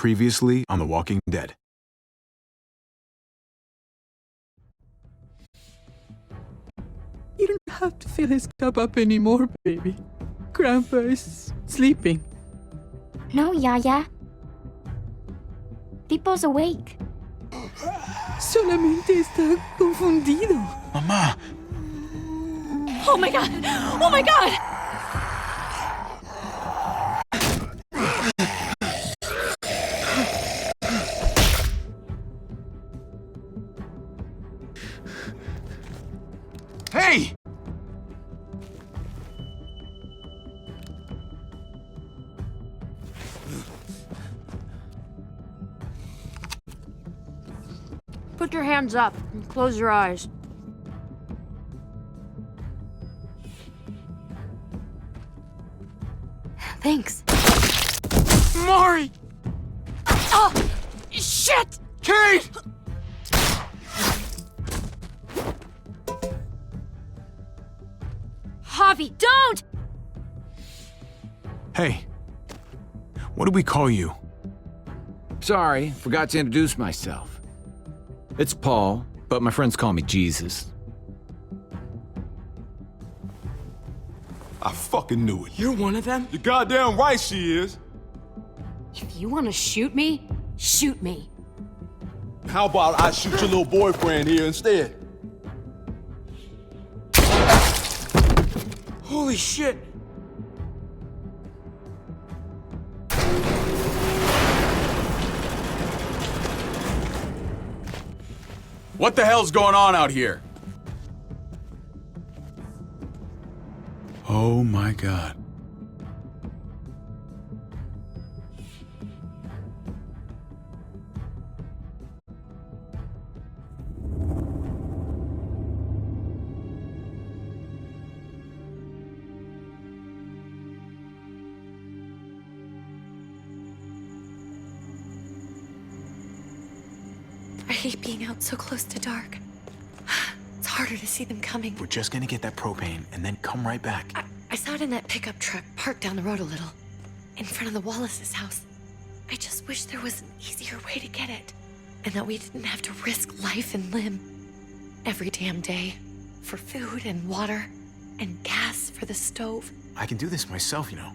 Previously on The Walking Dead. You don't have to fill his cup up anymore, baby. Grandpa is sleeping. No, Yaya. Pipo's awake. Solamente está confundido. Mamá! Oh my god! Oh my god! Hey! Put your hands up and close your eyes. Thanks. Mari! Oh! Shit! Kate! Javi, don't! Hey. What do we call you? Sorry, forgot to introduce myself. It's Paul, but my friends call me Jesus. I fucking knew it. You're one of them? You're goddamn right she is. If you want to shoot me, shoot me. How about I shoot your little boyfriend here instead? Holy shit! What the hell's going on out here? Oh my god. I hate being out so close to dark. It's harder to see them coming. We're just gonna get that propane and then come right back. I saw it in that pickup truck parked down the road a little, in front of the Wallace's house. I just wish there was an easier way to get it, and that we didn't have to risk life and limb every damn day for food and water and gas for the stove. I can do this myself, you know.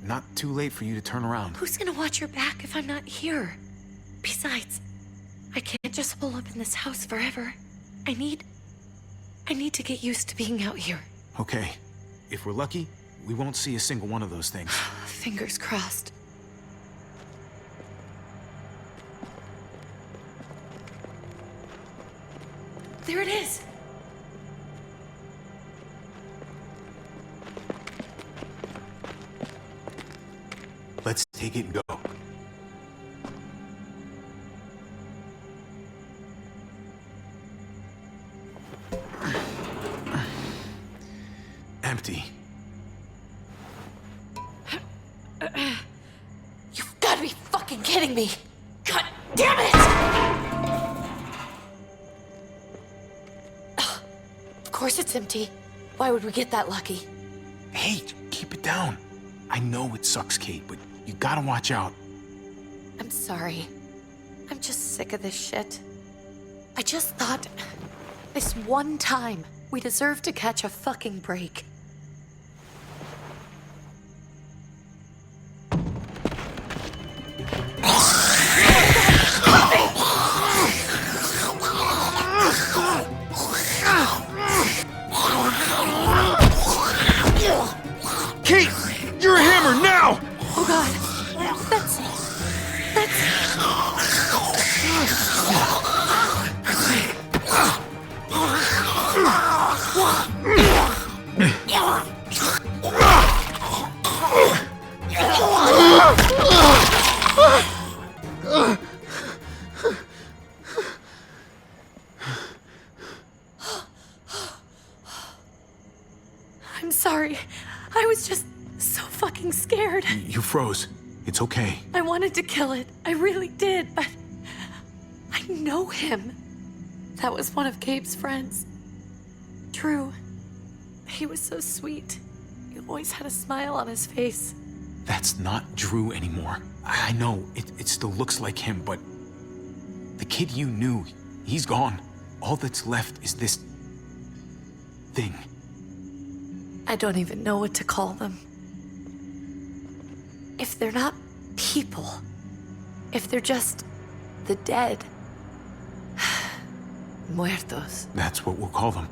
Not too late for you to turn around. Who's gonna watch your back if I'm not here? Besides, I can't just hole up in this house forever. I need to get used to being out here. Okay. If we're lucky, we won't see a single one of those things. Fingers crossed. There it is! Let's take it and go. Empty. You've got to be fucking kidding me! God damn it! Ugh. Of course it's empty. Why would we get that lucky? Hey, keep it down. I know it sucks, Kate, but you gotta watch out. I'm sorry. I'm just sick of this shit. I just thought, this one time, we deserve to catch a fucking break. Kate! You're a hammer now! Oh god. That's... I'm sorry. I was just so fucking scared. You froze. It's okay. I wanted to kill it. I really did, but I know him. That was one of Gabe's friends. Drew. He was so sweet. He always had a smile on his face. That's not Drew anymore. I know, it still looks like him, but the kid you knew, he's gone. All that's left is this thing. I don't even know what to call them. If they're not people, if they're just the dead, muertos. That's what we'll call them.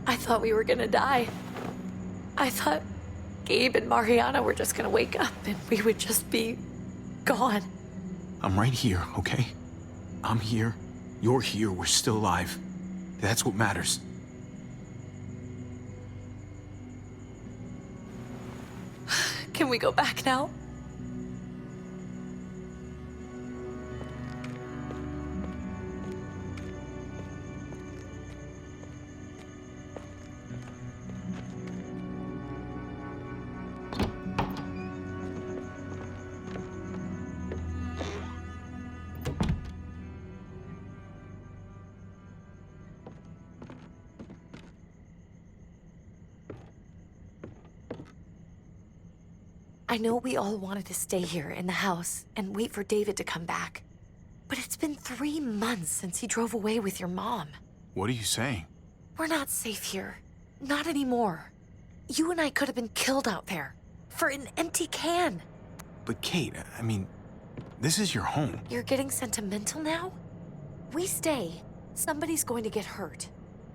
I thought we were gonna die. I thought Gabe and Mariana were just gonna wake up and we would just be gone. I'm right here, okay? I'm here. You're here. We're still alive. That's what matters. Can we go back now? I know we all wanted to stay here in the house and wait for David to come back. But it's been 3 months since he drove away with your mom. What are you saying? We're not safe here. Not anymore. You and I could have been killed out there. For an empty can. But Kate, I mean, this is your home. You're getting sentimental now? We stay, somebody's going to get hurt.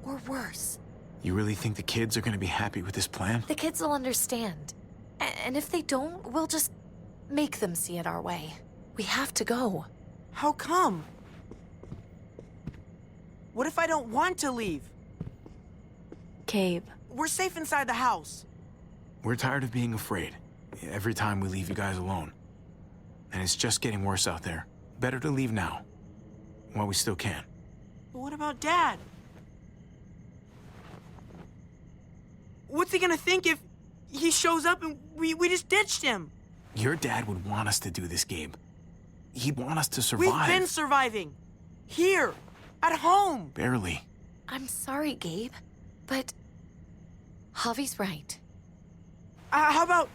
Or worse. You really think the kids are gonna be happy with this plan? The kids will understand. And if they don't, we'll just make them see it our way. We have to go. How come? What if I don't want to leave? Gabe. We're safe inside the house. We're tired of being afraid. Every time we leave you guys alone. And it's just getting worse out there. Better to leave now. While we still can. But what about Dad? What's he gonna think if he shows up and we just ditched him? Your dad would want us to do this, Gabe. He'd want us to survive. We've been surviving. Here. At home. Barely. I'm sorry, Gabe. But Javi's right. How about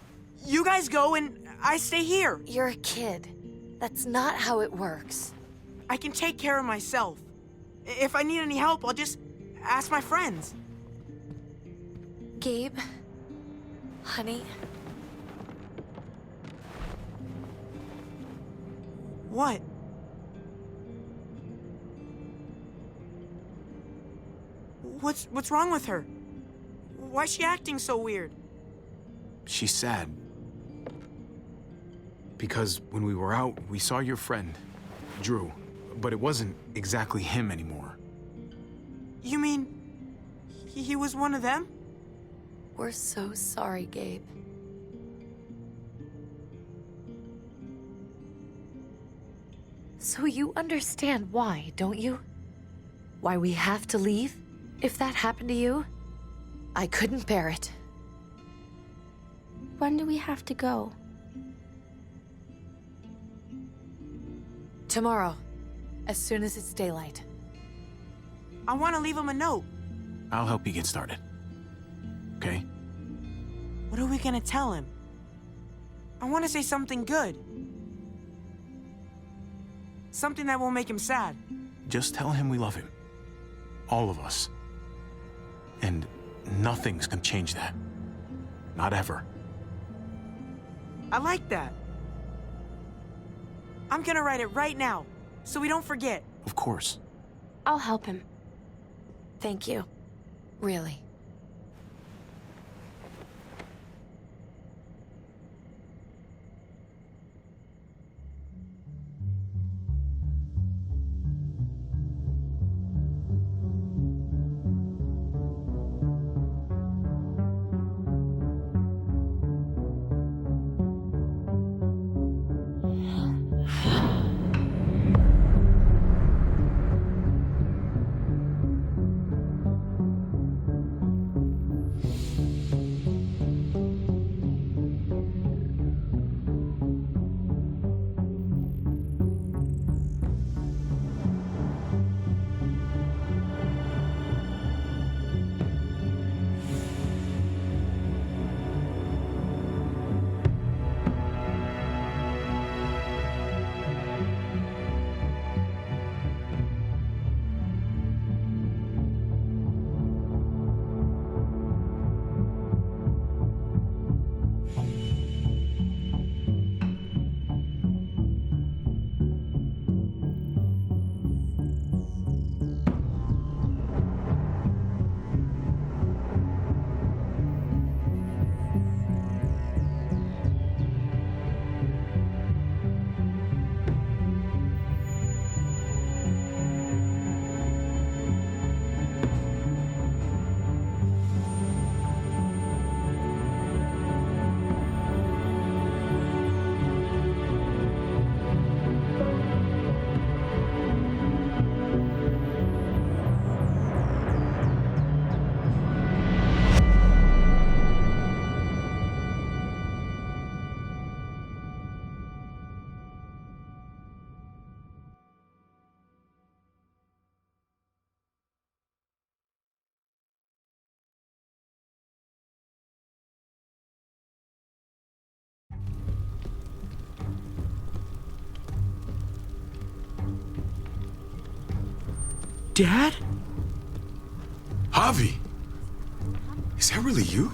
you guys go and I stay here? You're a kid. That's not how it works. I can take care of myself. If I need any help, I'll just ask my friends. Gabe, honey, What? What's wrong with her? Why's she acting so weird? She's sad. Because when we were out, we saw your friend, Drew. But it wasn't exactly him anymore. You mean he was one of them? we're so sorry, Gabe. So you understand why, don't you? Why we have to leave? If that happened to you, I couldn't bear it. When do we have to go? Tomorrow, as soon as it's daylight. I want to leave him a note. I'll help you get started. Okay? What are we gonna tell him? I want to say something good. Something that won't make him sad. Just tell him we love him. All of us. And nothing's gonna change that. Not ever. I like that. I'm gonna write it right now, so we don't forget. Of course. I'll help him. Thank you. Really. Dad? Javi, is that really you?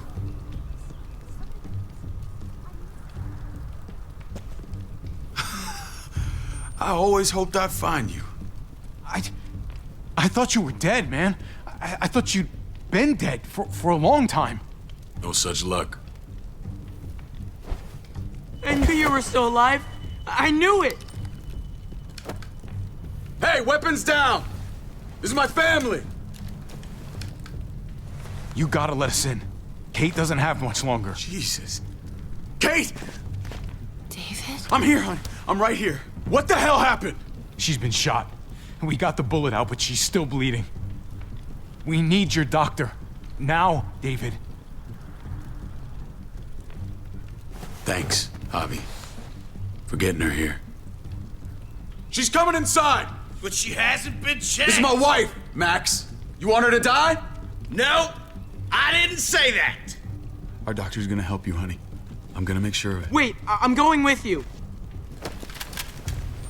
I always hoped I'd find you. I thought you were dead, man. I thought you'd been dead for a long time. No such luck. I knew you were still alive. I knew it. Hey, weapons down! This is my family! You gotta let us in. Kate doesn't have much longer. Jesus. Kate! David? I'm here, hon. I'm right here. What the hell happened? She's been shot. We got the bullet out, but she's still bleeding. We need your doctor. Now, David. Thanks, Javi, for getting her here. She's coming inside! But she hasn't been checked. This is my wife, Max. You want her to die? No, I didn't say that. Our doctor's gonna help you, honey. I'm gonna make sure of it. Wait, I'm going with you.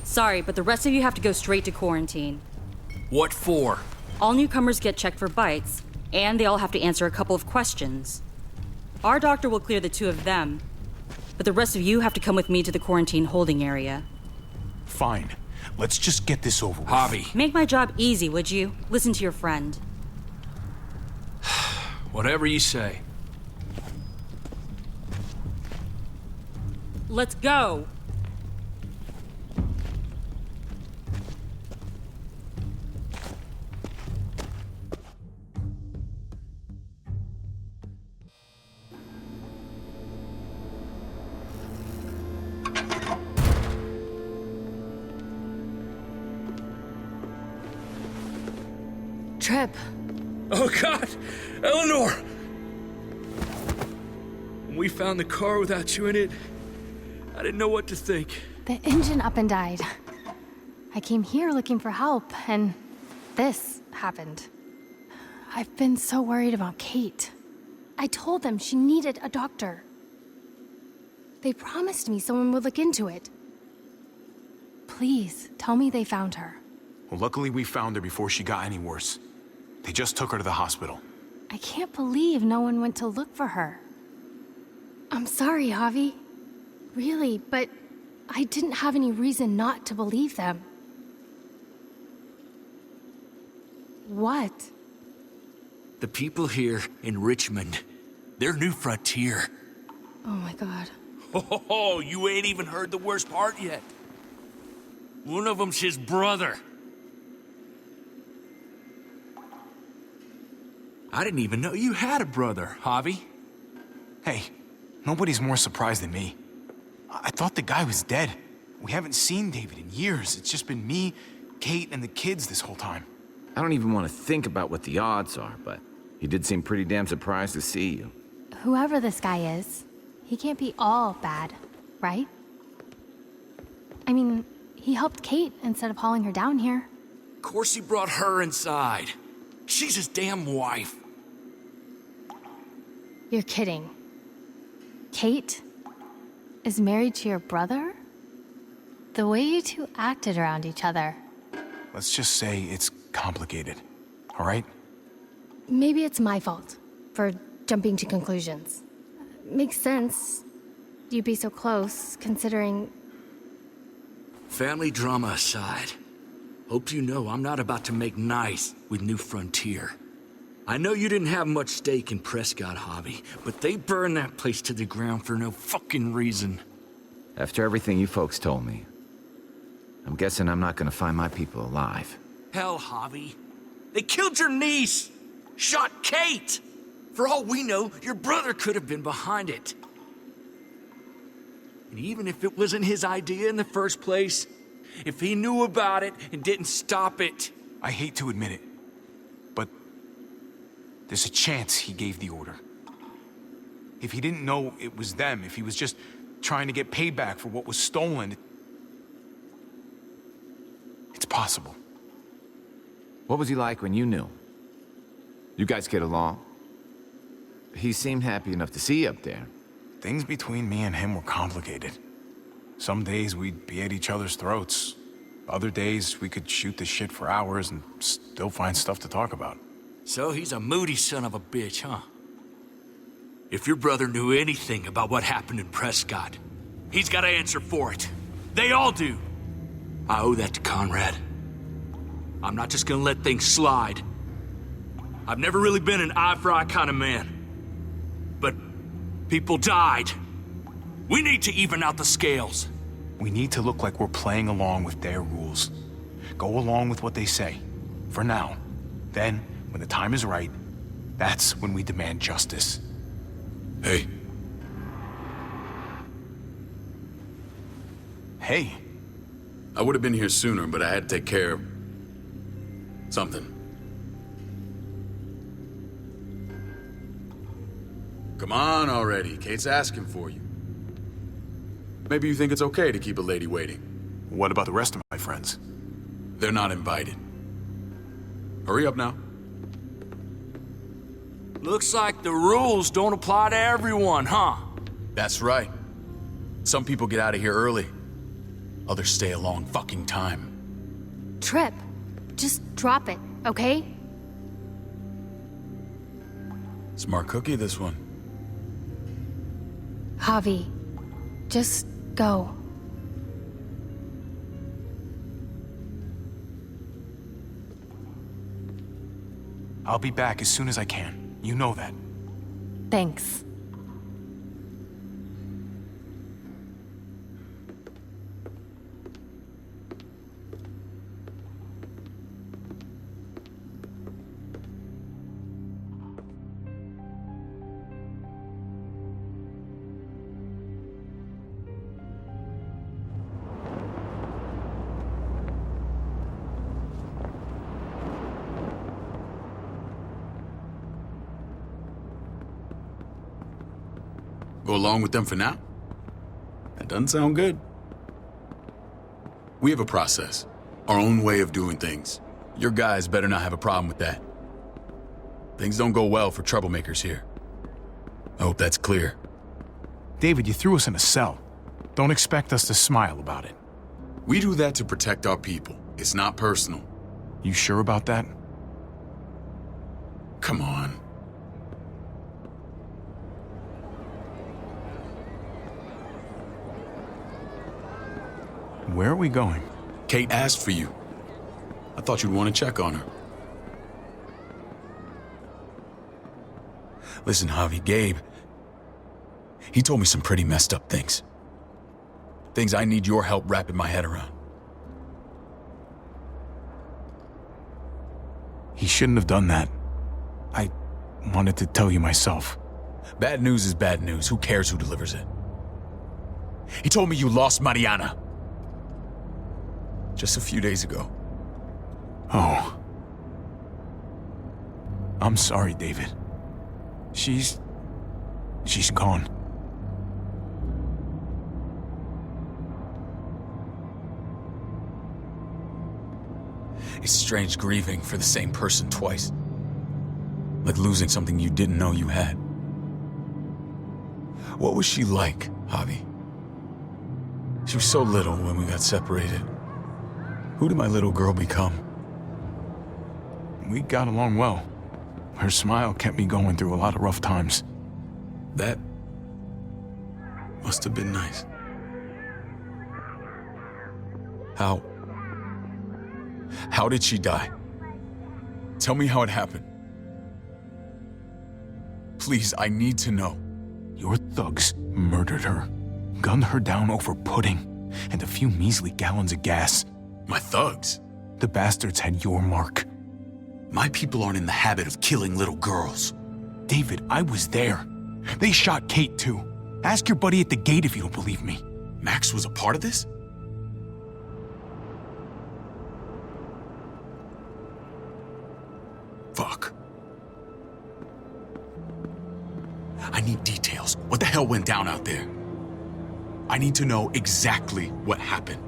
Sorry, but the rest of you have to go straight to quarantine. What for? All newcomers get checked for bites, and they all have to answer a couple of questions. Our doctor will clear the two of them, but the rest of you have to come with me to the quarantine holding area. Fine. Let's just get this over with. Javi. Make my job easy, would you? Listen to your friend. Whatever you say. Let's go! Trip. Oh, God! Eleanor! When we found the car without you in it, I didn't know what to think. The engine up and died. I came here looking for help, and this happened. I've been so worried about Kate. I told them she needed a doctor. They promised me someone would look into it. Please, tell me they found her. Well, luckily we found her before she got any worse. They just took her to the hospital. I can't believe no one went to look for her. I'm sorry, Javi. Really, but I didn't have any reason not to believe them. What? The people here in Richmond, their new frontier. Oh my God. Oh, you ain't even heard the worst part yet. One of them's his brother. I didn't even know you had a brother, Javi. Hey, nobody's more surprised than me. I thought the guy was dead. We haven't seen David in years. It's just been me, Kate, and the kids this whole time. I don't even want to think about what the odds are, but he did seem pretty damn surprised to see you. Whoever this guy is, he can't be all bad, right? I mean, he helped Kate instead of hauling her down here. Of course he brought her inside. She's his damn wife. You're kidding. Kate is married to your brother? The way you two acted around each other. Let's just say it's complicated, all right? Maybe it's my fault for jumping to conclusions. Makes sense. You'd be so close, considering... Family drama aside, hope you know I'm not about to make nice with New Frontier. I know you didn't have much stake in Prescott, Javi, but they burned that place to the ground for no fucking reason. After everything you folks told me, I'm guessing I'm not gonna find my people alive. Hell, Javi. They killed your niece! Shot Kate! For all we know, your brother could have been behind it. And even if it wasn't his idea in the first place, if he knew about it and didn't stop it... I hate to admit it, but there's a chance he gave the order. If he didn't know it was them, if he was just trying to get payback for what was stolen, it's possible. What was he like when you knew? You guys get along? He seemed happy enough to see you up there. Things between me and him were complicated. Some days we'd be at each other's throats. Other days, we could shoot the shit for hours and still find stuff to talk about. So he's a moody son of a bitch, huh? If your brother knew anything about what happened in Prescott, he's got to answer for it. They all do. I owe that to Conrad. I'm not just gonna let things slide. I've never really been an eye-for-eye kind of man. But people died. We need to even out the scales. We need to look like we're playing along with their rules. Go along with what they say. For now. Then, when the time is right, that's when we demand justice. Hey. Hey. I would have been here sooner, but I had to take care of something. Come on already. Kate's asking for you. Maybe you think it's okay to keep a lady waiting. What about the rest of my friends? They're not invited. Hurry up now. Looks like the rules don't apply to everyone, huh? That's right. Some people get out of here early. Others stay a long fucking time. Trip, just drop it, okay? Smart cookie, this one. Javi, just go. I'll be back as soon as I can. You know that. Thanks. Go along with them for now? That doesn't sound good. We have a process, our own way of doing things. Your guys better not have a problem with that. Things don't go well for troublemakers here. I hope that's clear. David, you threw us in a cell. Don't expect us to smile about it. We do that to protect our people. It's not personal. You sure about that? Come on. Where are we going? Kate asked for you. I thought you'd want to check on her. Listen, Javi, Gabe, he told me some pretty messed up things. Things I need your help wrapping my head around. He shouldn't have done that. I wanted to tell you myself. Bad news is bad news. Who cares who delivers it? He told me you lost Mariana. Just a few days ago. Oh. I'm sorry, David. She's gone. It's strange grieving for the same person twice. Like losing something you didn't know you had. What was she like, Javi? She was so little when we got separated. Who did my little girl become? We got along well. Her smile kept me going through a lot of rough times. That must have been nice. How did she die? Tell me how it happened. Please, I need to know. Your thugs murdered her, gunned her down over pudding and a few measly gallons of gas. My thugs? The bastards had your mark. My people aren't in the habit of killing little girls. David, I was there. They shot Kate too. Ask your buddy at the gate if you don't believe me. Max was a part of this? Fuck. I need details. What the hell went down out there? I need to know exactly what happened.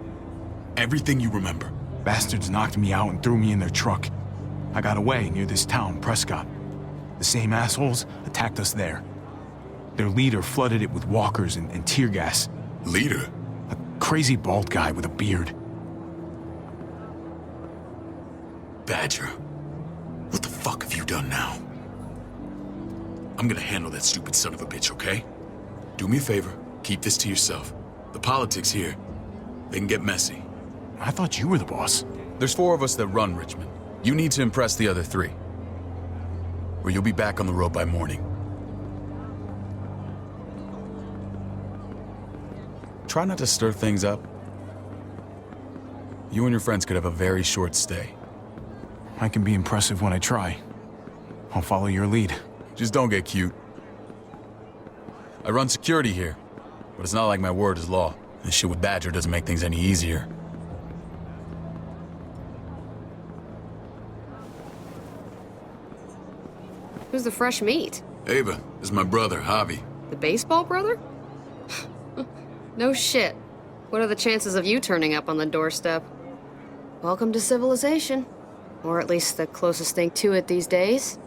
Everything you remember. Bastards knocked me out and threw me in their truck. I got away near this town, Prescott. The same assholes attacked us there. Their leader flooded it with walkers and tear gas. Leader? A crazy bald guy with a beard. Badger, what the fuck have you done now? I'm gonna handle that stupid son of a bitch, okay? Do me a favor, keep this to yourself. The politics here, they can get messy. I thought you were the boss. There's 4 of us that run Richmond. You need to impress the other 3. Or you'll be back on the road by morning. Try not to stir things up. You and your friends could have a very short stay. I can be impressive when I try. I'll follow your lead. Just don't get cute. I run security here, but it's not like my word is law. This shit with Badger doesn't make things any easier. Who's the fresh meat? Ava, this is my brother, Javi. The baseball brother? No shit. What are the chances of you turning up on the doorstep? Welcome to civilization. Or at least the closest thing to it these days.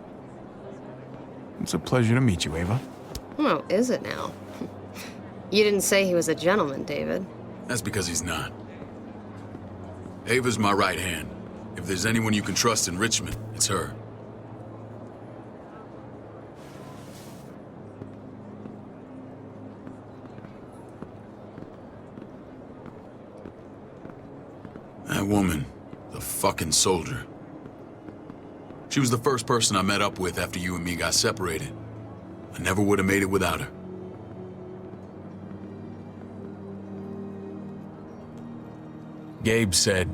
It's a pleasure to meet you, Ava. Oh, is it now? You didn't say he was a gentleman, David. That's because he's not. Ava's my right hand. If there's anyone you can trust in Richmond, it's her. That woman, the fucking soldier. She was the first person I met up with after you and me got separated. I never would have made it without her. Gabe said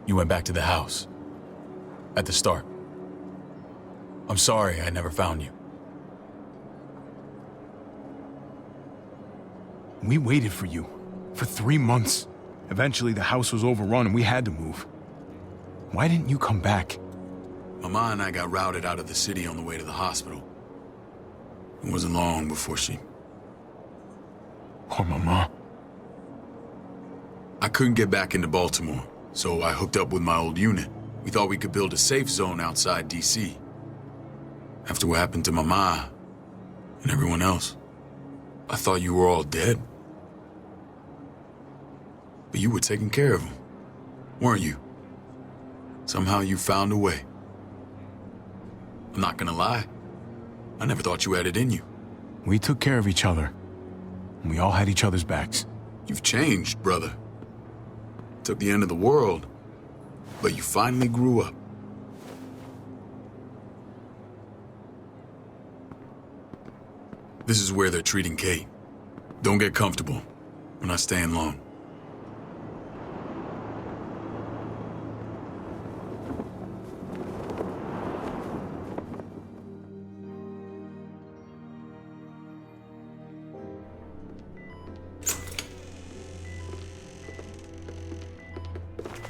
you went back to the house. At the start. I'm sorry I never found you. We waited for you. For 3 months. Eventually, the house was overrun and we had to move. Why didn't you come back? Mama and I got routed out of the city on the way to the hospital. It wasn't long before she... Poor Mama. I couldn't get back into Baltimore, so I hooked up with my old unit. We thought we could build a safe zone outside D.C. After what happened to Mama and everyone else, I thought you were all dead. But you were taking care of them, weren't you? Somehow you found a way. I'm not gonna lie. I never thought you had it in you. We took care of each other. And we all had each other's backs. You've changed, brother. Took the end of the world, but you finally grew up. This is where they're treating Kate. Don't get comfortable. We're not staying long.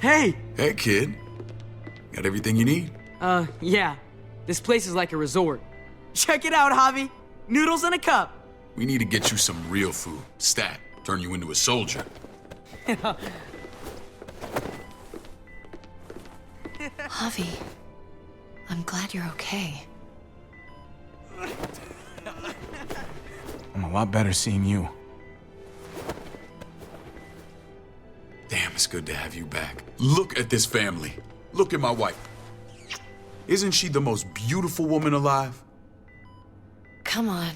Hey! Hey, kid. Got everything you need? Yeah. This place is like a resort. Check it out, Javi. Noodles in a cup. We need to get you some real food. Stat. Turn you into a soldier. Javi, I'm glad you're okay. I'm a lot better seeing you. Damn, it's good to have you back. Look at this family. Look at my wife. Isn't she the most beautiful woman alive? Come on.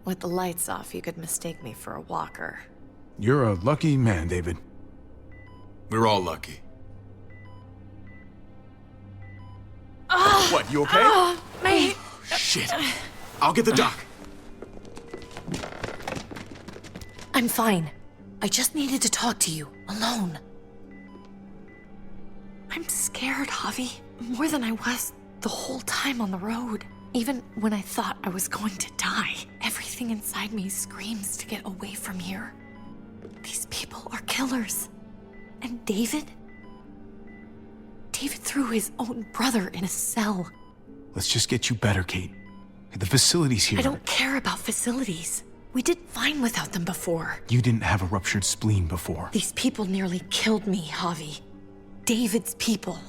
With the lights off, you could mistake me for a walker. You're a lucky man, David. We're all lucky. What, you okay? My... Shit. I'll get the doc. I'm fine. I just needed to talk to you, alone. I'm scared, Javi. More than I was the whole time on the road. Even when I thought I was going to die, everything inside me screams to get away from here. These people are killers. And David? David threw his own brother in a cell. Let's just get you better, Kate. The facility's here. I don't care about facilities. We did fine without them before. You didn't have a ruptured spleen before. These people nearly killed me, Javi. David's people.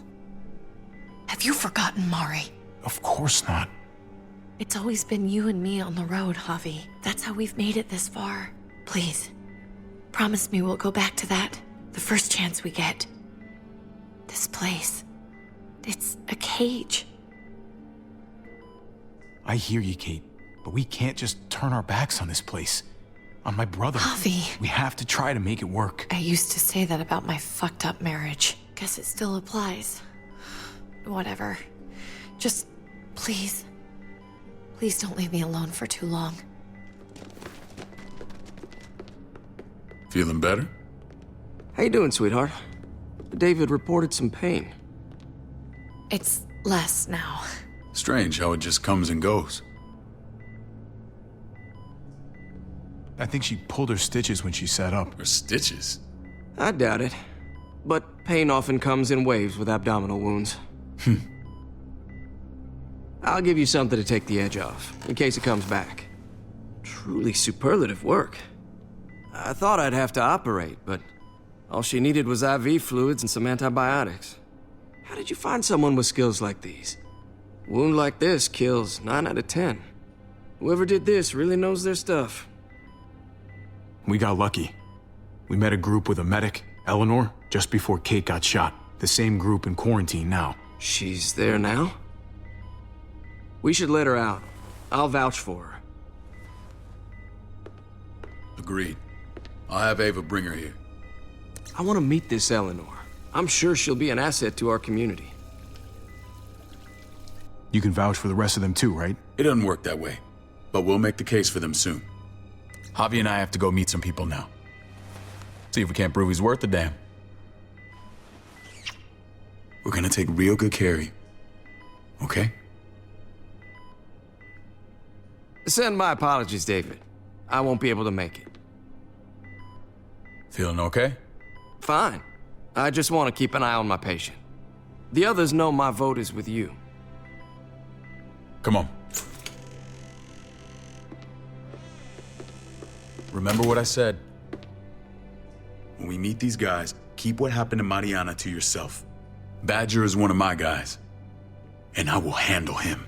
Have you forgotten, Mari? Of course not. It's always been you and me on the road, Javi. That's how we've made it this far. Please, promise me we'll go back to that the first chance we get. This place. It's a cage. I hear you, Kate, but we can't just turn our backs on this place. On my brother. Javi. We have to try to make it work. I used to say that about my fucked up marriage. Guess it still applies. Whatever. Just, please. Please don't leave me alone for too long. Feeling better? How you doing, sweetheart? David reported some pain. It's less now. Strange how it just comes and goes. I think she pulled her stitches when she sat up. Her stitches? I doubt it. But pain often comes in waves with abdominal wounds. I'll give you something to take the edge off, in case it comes back. Truly superlative work. I thought I'd have to operate, but all she needed was IV fluids and some antibiotics. How did you find someone with skills like these? A wound like this kills 9 out of 10. Whoever did this really knows their stuff. We got lucky. We met a group with a medic, Eleanor, just before Kate got shot. The same group in quarantine now. She's there now? We should let her out. I'll vouch for her. Agreed. I'll have Ava bring her here. I want to meet this Eleanor. I'm sure she'll be an asset to our community. You can vouch for the rest of them too, right? It doesn't work that way, but we'll make the case for them soon. Javi and I have to go meet some people now. See if we can't prove he's worth the damn. We're gonna take real good care of you. Okay? Send my apologies, David. I won't be able to make it. Feeling okay? Fine. I just want to keep an eye on my patient. The others know my vote is with you. Come on. Remember what I said. When we meet these guys, keep what happened to Mariana to yourself. Badger is one of my guys, and I will handle him.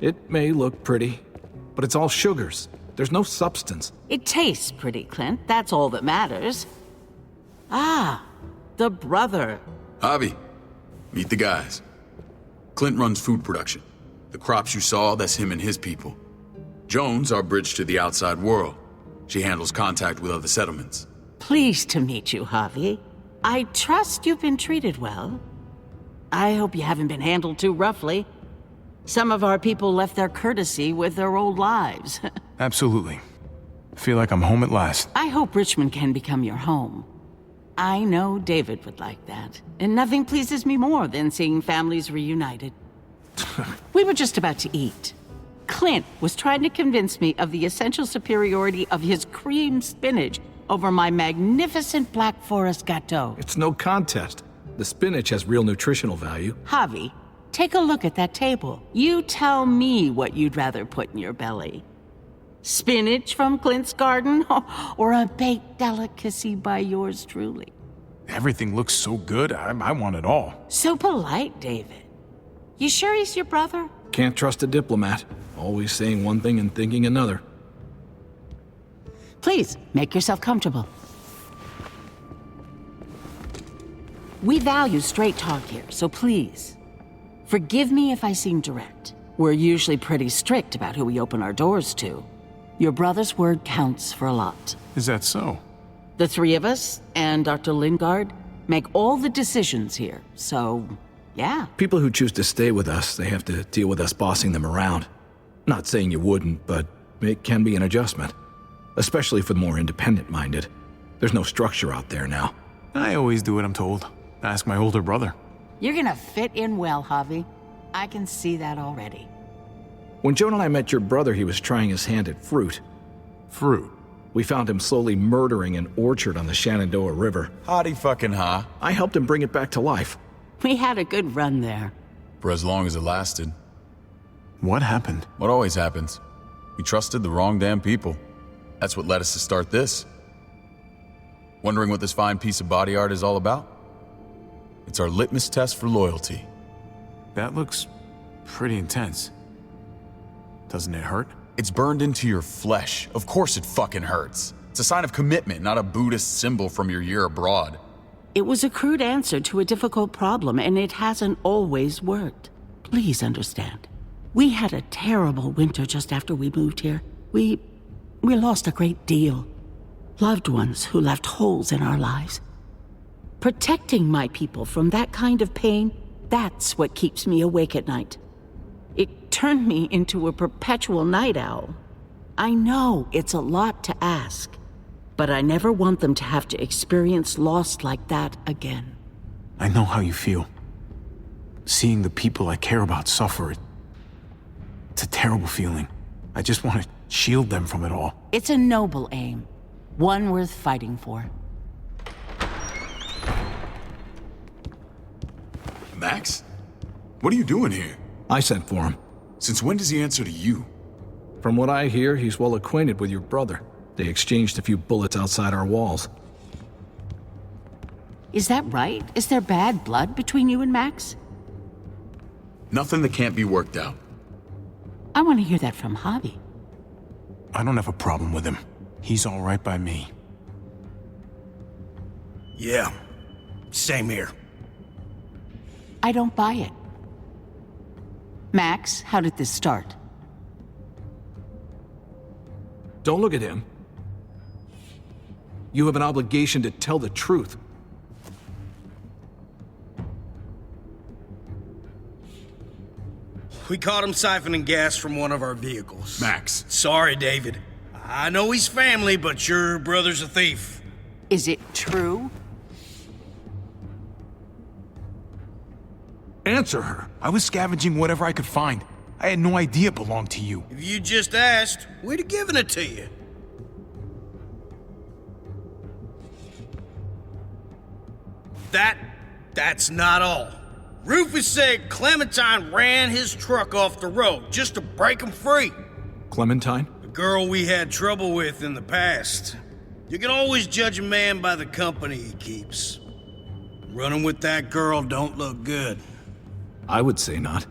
It may look pretty, but it's all sugars. There's no substance. It tastes pretty, Clint. That's all that matters. Ah, the brother. Javi, meet the guys. Clint runs food production. The crops you saw, that's him and his people. Jones, our bridge to the outside world. She handles contact with other settlements. Pleased to meet you, Javi. I trust you've been treated well. I hope you haven't been handled too roughly. Some of our people left their courtesy with their old lives. Absolutely. Feel like I'm home at last. I hope Richmond can become your home. I know David would like that, and nothing pleases me more than seeing families reunited. We were just about to eat. Clint was trying to convince me of the essential superiority of his cream spinach over my magnificent Black Forest gâteau. It's no contest. The spinach has real nutritional value. Javi, take a look at that table. You tell me what you'd rather put in your belly. Spinach from Clint's garden, or a baked delicacy by yours truly? Everything looks so good, I want it all. So polite, David. You sure he's your brother? Can't trust a diplomat. Always saying one thing and thinking another. Please, make yourself comfortable. We value straight talk here, so please, forgive me if I seem direct. We're usually pretty strict about who we open our doors to. Your brother's word counts for a lot. Is that so? The three of us and Dr. Lingard make all the decisions here, so yeah. People who choose to stay with us, they have to deal with us bossing them around. Not saying you wouldn't, but it can be an adjustment. Especially for the more independent-minded. There's no structure out there now. I always do what I'm told. Ask my older brother. You're gonna fit in well, Javi. I can see that already. When Joan and I met your brother, he was trying his hand at fruit. Fruit? We found him slowly murdering an orchard on the Shenandoah River. Hotty fucking ha. I helped him bring it back to life. We had a good run there. For as long as it lasted. What happened? What always happens. We trusted the wrong damn people. That's what led us to start this. Wondering what this fine piece of body art is all about? It's our litmus test for loyalty. That looks pretty intense. Doesn't it hurt? It's burned into your flesh. Of course it fucking hurts. It's a sign of commitment, not a Buddhist symbol from your year abroad. It was a crude answer to a difficult problem, and it hasn't always worked. Please understand. We had a terrible winter just after we moved here. We lost a great deal. Loved ones who left holes in our lives. Protecting my people from that kind of pain, that's what keeps me awake at night. It turned me into a perpetual night owl. I know it's a lot to ask, but I never want them to have to experience loss like that again. I know how you feel. Seeing the people I care about suffer, it's a terrible feeling. I just want to shield them from it all. It's a noble aim, one worth fighting for. Max? What are you doing here? I sent for him. Since when does he answer to you? From what I hear, he's well acquainted with your brother. They exchanged a few bullets outside our walls. Is that right? Is there bad blood between you and Max? Nothing that can't be worked out. I want to hear that from Javi. I don't have a problem with him. He's all right by me. Yeah, same here. I don't buy it. Max, how did this start? Don't look at him. You have an obligation to tell the truth. We caught him siphoning gas from one of our vehicles. Max. Sorry, David. I know he's family, but your brother's a thief. Is it true? Answer her. I was scavenging whatever I could find. I had no idea it belonged to you. If you just asked, we'd have given it to you. That's not all. Rufus said Clementine ran his truck off the road just to break him free. Clementine? The girl we had trouble with in the past. You can always judge a man by the company he keeps. Running with that girl don't look good. I would say not.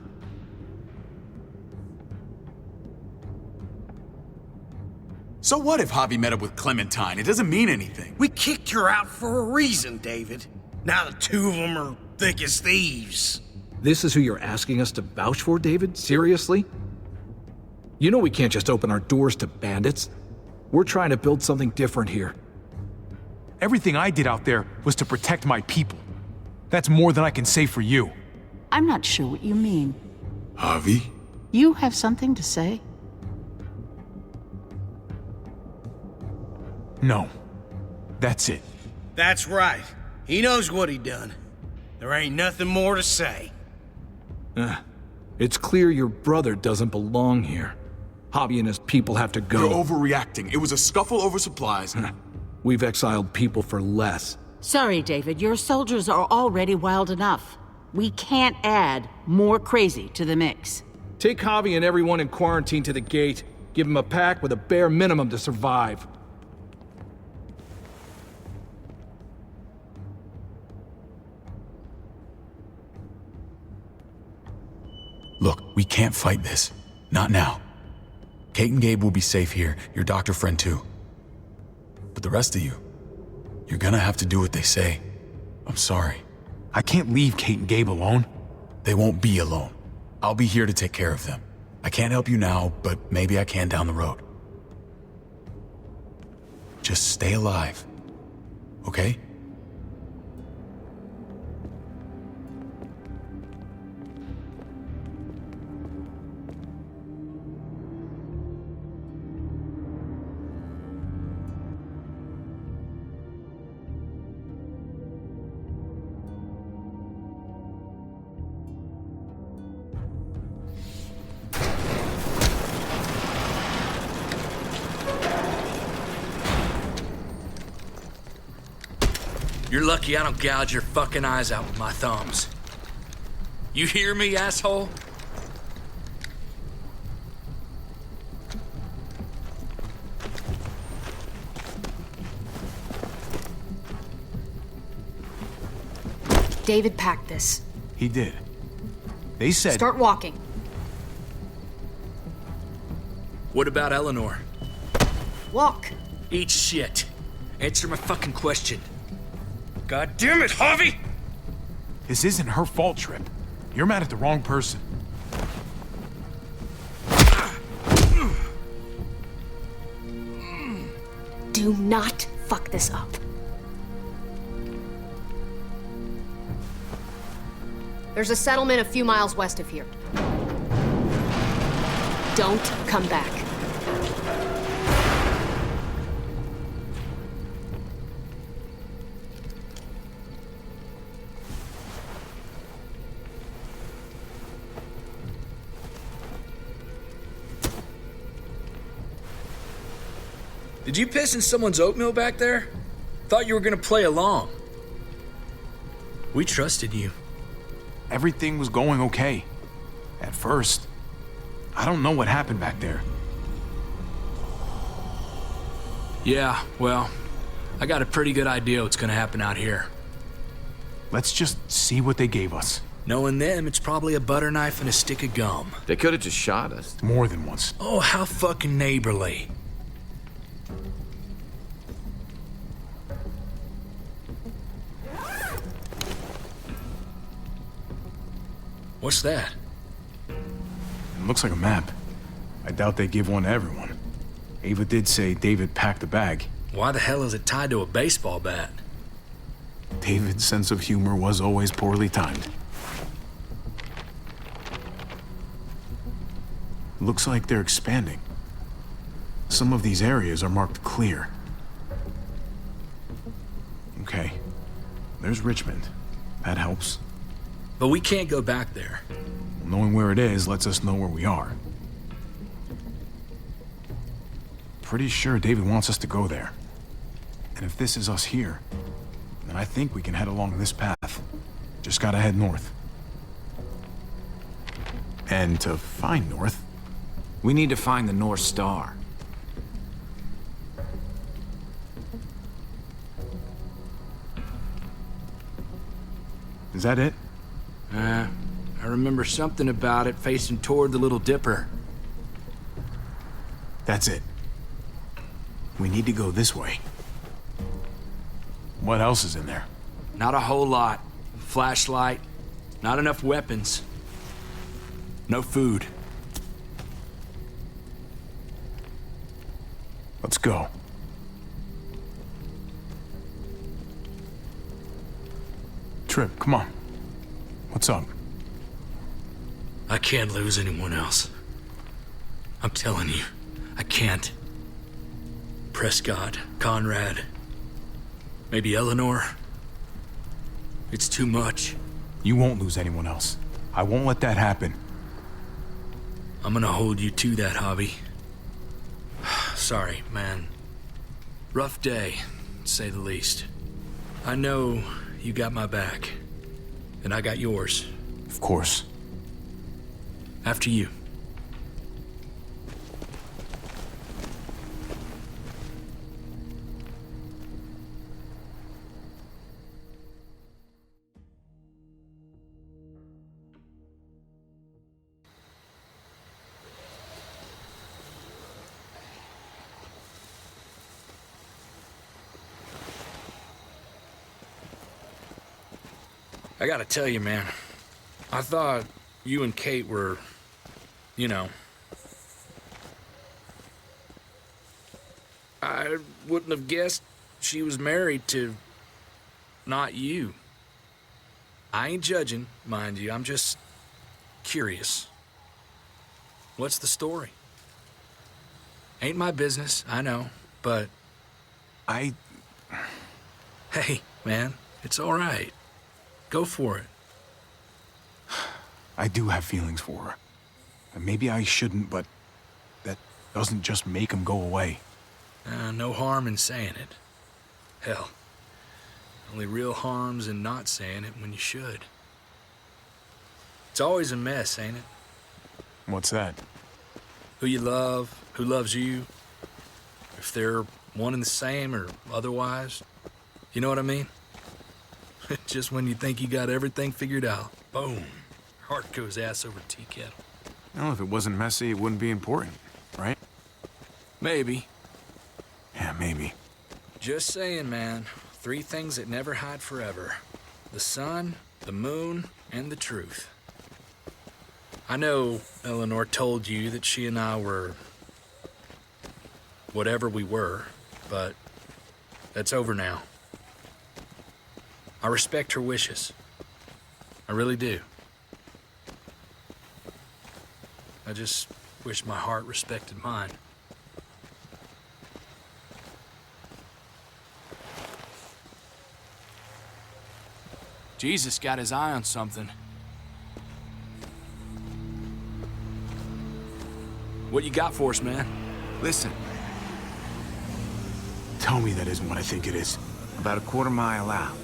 So what if Javi met up with Clementine? It doesn't mean anything. We kicked her out for a reason, David. Now the two of them are thick as thieves. This is who you're asking us to vouch for, David? Seriously? You know we can't just open our doors to bandits. We're trying to build something different here. Everything I did out there was to protect my people. That's more than I can say for you. I'm not sure what you mean. Javi? You have something to say? No. That's it. That's right. He knows what he done. There ain't nothing more to say. It's clear your brother doesn't belong here. Javi and his people have to go. You're overreacting. It was a scuffle over supplies. We've exiled people for less. Sorry, David. Your soldiers are already wild enough. We can't add more crazy to the mix. Take Javi and everyone in quarantine to the gate. Give them a pack with a bare minimum to survive. Look, we can't fight this. Not now. Kate and Gabe will be safe here, your doctor friend too. But the rest of you, you're gonna have to do what they say. I'm sorry. I can't leave Kate and Gabe alone. They won't be alone. I'll be here to take care of them. I can't help you now, but maybe I can down the road. Just stay alive, okay? You're lucky I don't gouge your fucking eyes out with my thumbs. You hear me, asshole? David packed this. He did. They said... Start walking. What about Eleanor? Walk. Eat shit. Answer my fucking question. God damn it, Javi! This isn't her fault, Trip. You're mad at the wrong person. Do not fuck this up. There's a settlement a few miles west of here. Don't come back. Did you piss in someone's oatmeal back there? Thought you were gonna play along. We trusted you. Everything was going okay. At first. I don't know what happened back there. Yeah, well, I got a pretty good idea what's gonna happen out here. Let's just see what they gave us. Knowing them, it's probably a butter knife and a stick of gum. They could have just shot us. More than once. Oh, how fucking neighborly. What's that? It looks like a map. I doubt they give one to everyone. Ava did say David packed the bag. Why the hell is it tied to a baseball bat? David's sense of humor was always poorly timed. Looks like they're expanding. Some of these areas are marked clear. Okay. There's Richmond. That helps. But we can't go back there. Knowing where it is lets us know where we are. Pretty sure David wants us to go there. And if this is us here, then I think we can head along this path. Just gotta head north. And to find north... We need to find the North Star. Is that it? I remember something about it facing toward the Little Dipper. That's it. We need to go this way. What else is in there? Not a whole lot. Flashlight, not enough weapons. No food. Let's go. Trip, come on. What's up? I can't lose anyone else. I'm telling you, I can't. Prescott, Conrad, maybe Eleanor. It's too much. You won't lose anyone else. I won't let that happen. I'm gonna hold you to that, Javi. Sorry, man. Rough day, to say the least. I know you got my back, and I got yours. Of course. After you. I gotta tell you, man, I thought you and Kate were, you know... I wouldn't have guessed she was married to... not you. I ain't judging, mind you, I'm just curious. What's the story? Ain't my business, I know, but... Hey, man, it's all right. Go for it. I do have feelings for her. And maybe I shouldn't, but that doesn't just make them go away. No harm in saying it. Hell, Only real harm's in not saying it when you should. It's always a mess, ain't it? What's that? Who you love, who loves you, if they're one and the same or otherwise. You know what I mean? Just when you think you got everything figured out, boom, heart goes ass over tea kettle. Well, if it wasn't messy, it wouldn't be important, right? Maybe. Yeah, maybe. Just saying, man. 3 things that never hide forever. The sun, the moon, and the truth. I know Eleanor told you that she and I were whatever we were, but that's over now. I respect her wishes. I really do. I just wish my heart respected mine. Jesus got his eye on something. What you got for us, man? Listen. Tell me that isn't what I think it is. About a quarter mile out.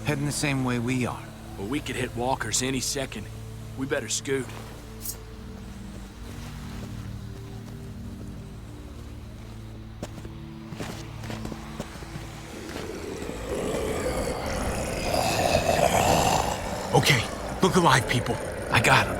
Heading the same way we are. Well, we could hit walkers any second. We better scoot. Okay, look alive, people. I got him.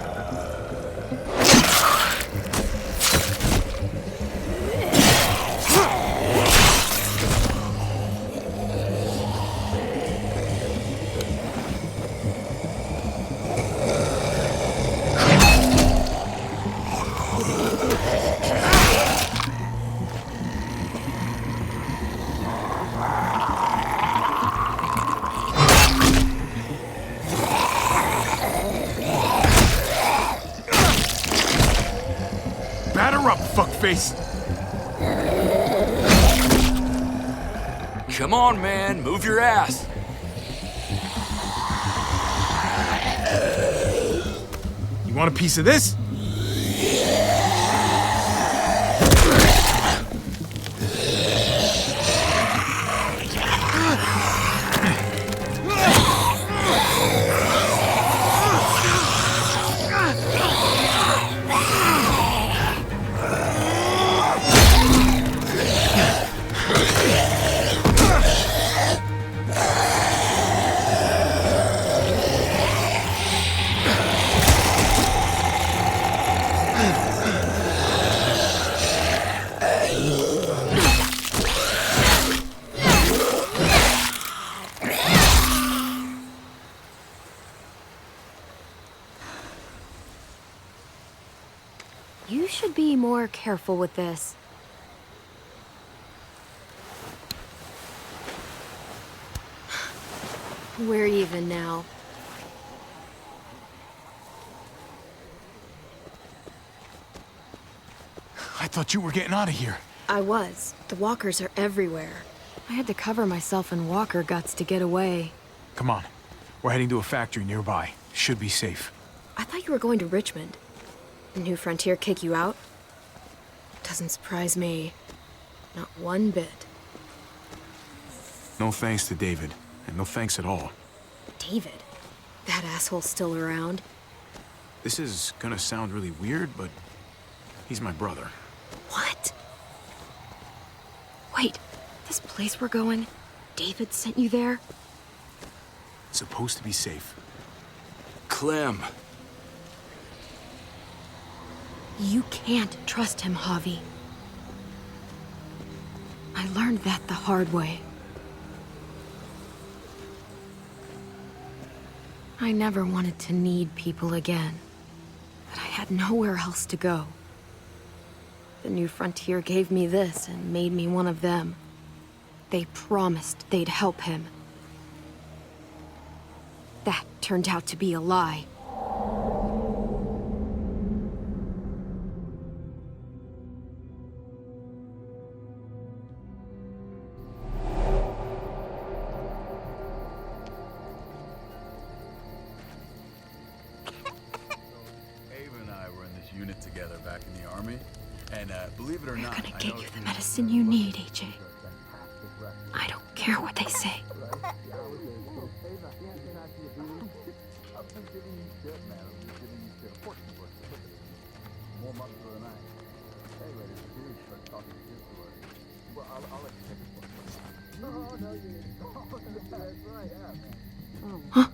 Batter up, fuckface! Come on, man. Move your ass. You want a piece of this? You should be more careful with this. We're even now. I thought you were getting out of here. I was. The walkers are everywhere. I had to cover myself in walker guts to get away. Come on. We're heading to a factory nearby. Should be safe. I thought you were going to Richmond. New Frontier kick you out? Doesn't surprise me. Not one bit. No thanks to David. And no thanks at all. David? That asshole's still around? This is gonna sound really weird, but he's my brother. What? Wait, this place we're going, David sent you there? It's supposed to be safe. Clem. You can't trust him, Javi. I learned that the hard way. I never wanted to need people again, but I had nowhere else to go. The New Frontier gave me this and made me one of them. They promised they'd help him. That turned out to be a lie. Unit together back in the army, and believe it or not, We're gonna get you the medicine you need, AJ. I don't care. hear what they say. Huh?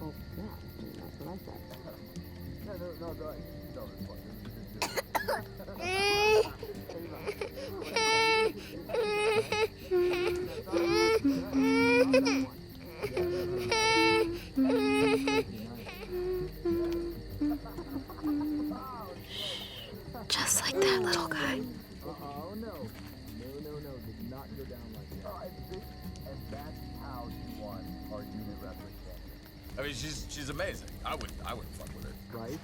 Just like that little guy. I mean, she's amazing. I wouldn't fuck with her. Right?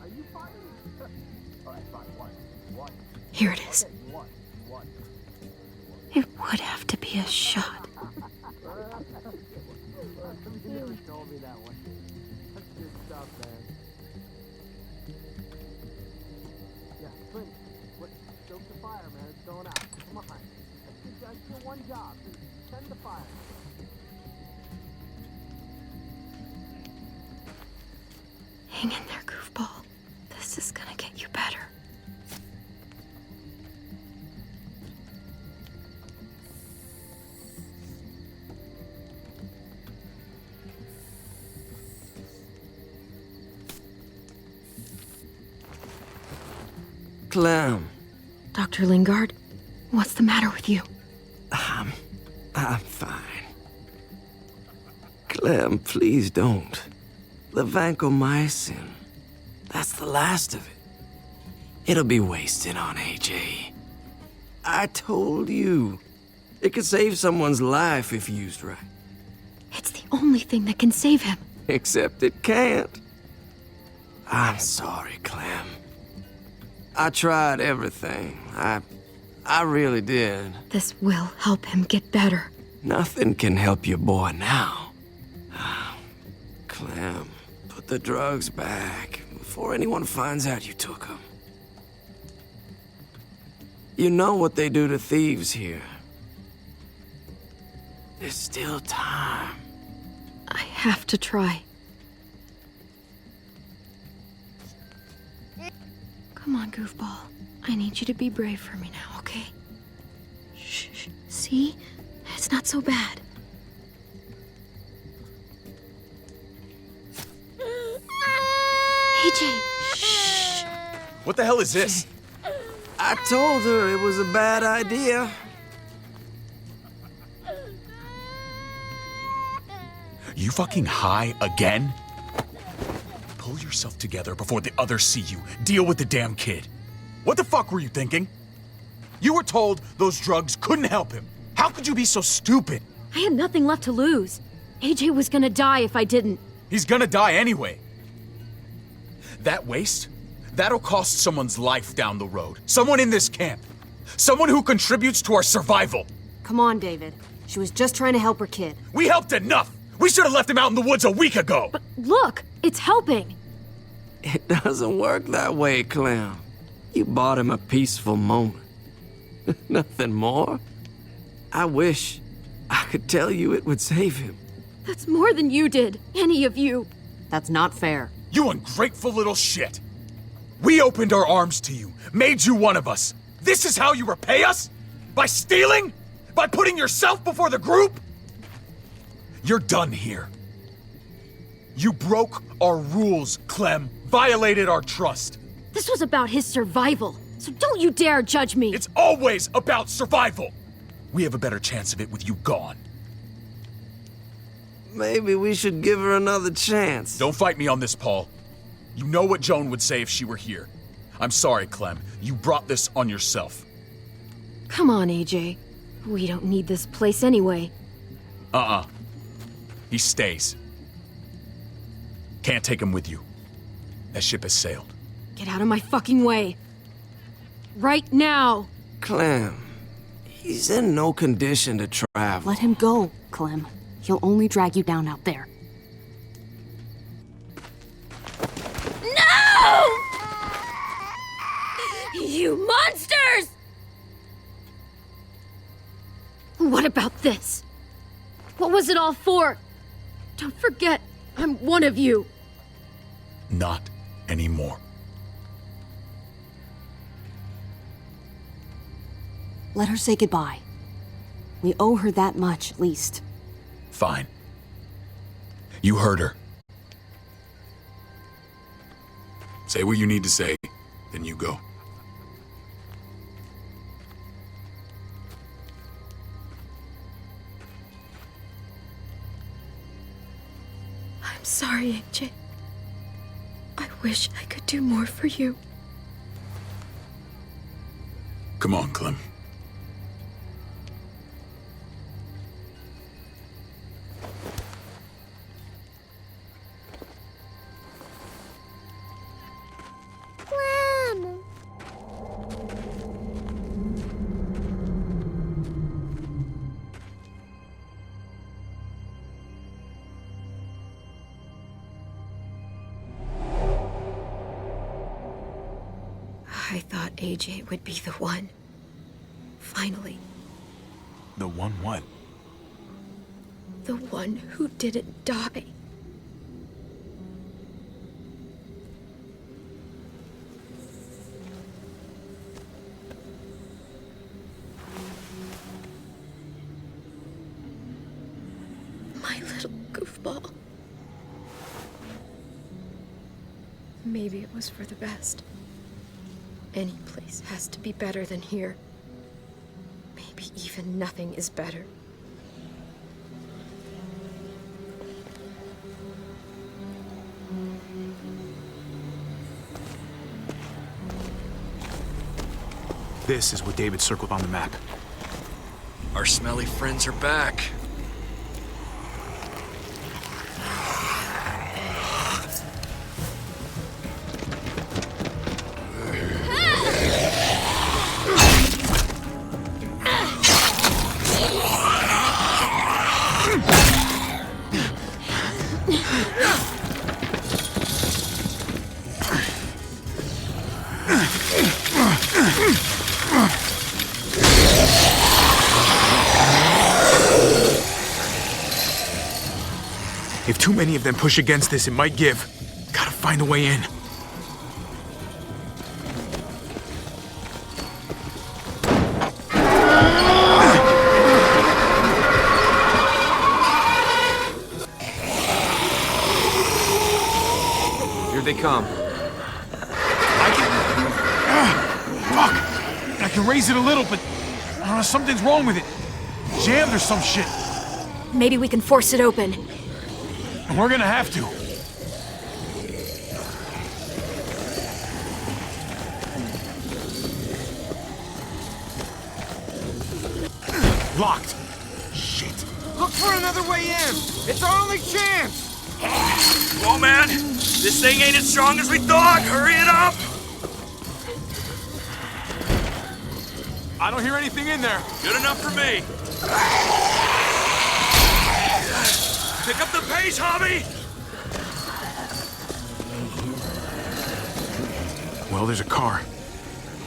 Are you fighting? All right, fine. One. Here it is. It would have to be a shot. You told me that one. That's good stuff, man. Yeah, Clint, stoke the fire, man. It's going out. Come on. That's your one job. Tend the fire. Hang in there, goofball. This is gonna get you better. Clem. Dr. Lingard, what's the matter with you? I'm fine. Clem, please don't. The vancomycin. That's the last of it. It'll be wasted on AJ. I told you. It could save someone's life if used right. It's the only thing that can save him. Except it can't. I'm sorry, Clem. I tried everything. I really did. This will help him get better. Nothing can help your boy now. Clem, put the drugs back before anyone finds out you took them. You know what they do to thieves here. There's still time. I have to try. Come on, goofball. I need you to be brave for me now, okay? Shh. See? It's not so bad. AJ, shh. What the hell is this? I told her it was a bad idea. You fucking high again? Pull yourself together before the others see you. Deal with the damn kid. What the fuck were you thinking? You were told those drugs couldn't help him. How could you be so stupid? I had nothing left to lose. AJ was gonna die if I didn't. He's gonna die anyway. That waste? That'll cost someone's life down the road. Someone in this camp. Someone who contributes to our survival. Come on, David. She was just trying to help her kid. We helped enough! We should have left him out in the woods a week ago! But look, it's helping. It doesn't work that way, Clem. You bought him a peaceful moment. Nothing more. I wish I could tell you it would save him. That's more than you did, any of you. That's not fair. You ungrateful little shit! We opened our arms to you, made you one of us. This is how you repay us? By stealing? By putting yourself before the group? You're done here. You broke our rules, Clem. Violated our trust. This was about his survival, so don't you dare judge me. It's always about survival. We have a better chance of it with you gone. Maybe we should give her another chance. Don't fight me on this, Paul. You know what Joan would say if she were here. I'm sorry, Clem. You brought this on yourself. Come on, AJ. We don't need this place anyway. He stays. Can't take him with you. That ship has sailed. Get out of my fucking way. Right now. Clem, he's in no condition to travel. Let him go, Clem. He'll only drag you down out there. No! You monsters! What about this? What was it all for? Don't forget, I'm one of you. Not anymore. Let her say goodbye. We owe her that much, at least. Fine. You heard her. Say what you need to say, then you go. I'm sorry, AJ. I wish I could do more for you. Come on, Clem. I thought AJ would be the one. Finally. The one what? The one who didn't die. My little goofball. Maybe it was for the best. Any place has to be better than here. Maybe even nothing is better. This is what David circled on the map. Our smelly friends are back. If too many of them push against this, it might give. Gotta find a way in. Here they come. Fuck! I can raise it a little, but something's wrong with it. Jammed or some shit. Maybe we can force it open. We're gonna have to. Locked. Shit. Look for another way in. It's our only chance. Come on, man. This thing ain't as strong as we thought. Hurry it up. I don't hear anything in there. Good enough for me. Pick up the pace, Hobby! Well, there's a car.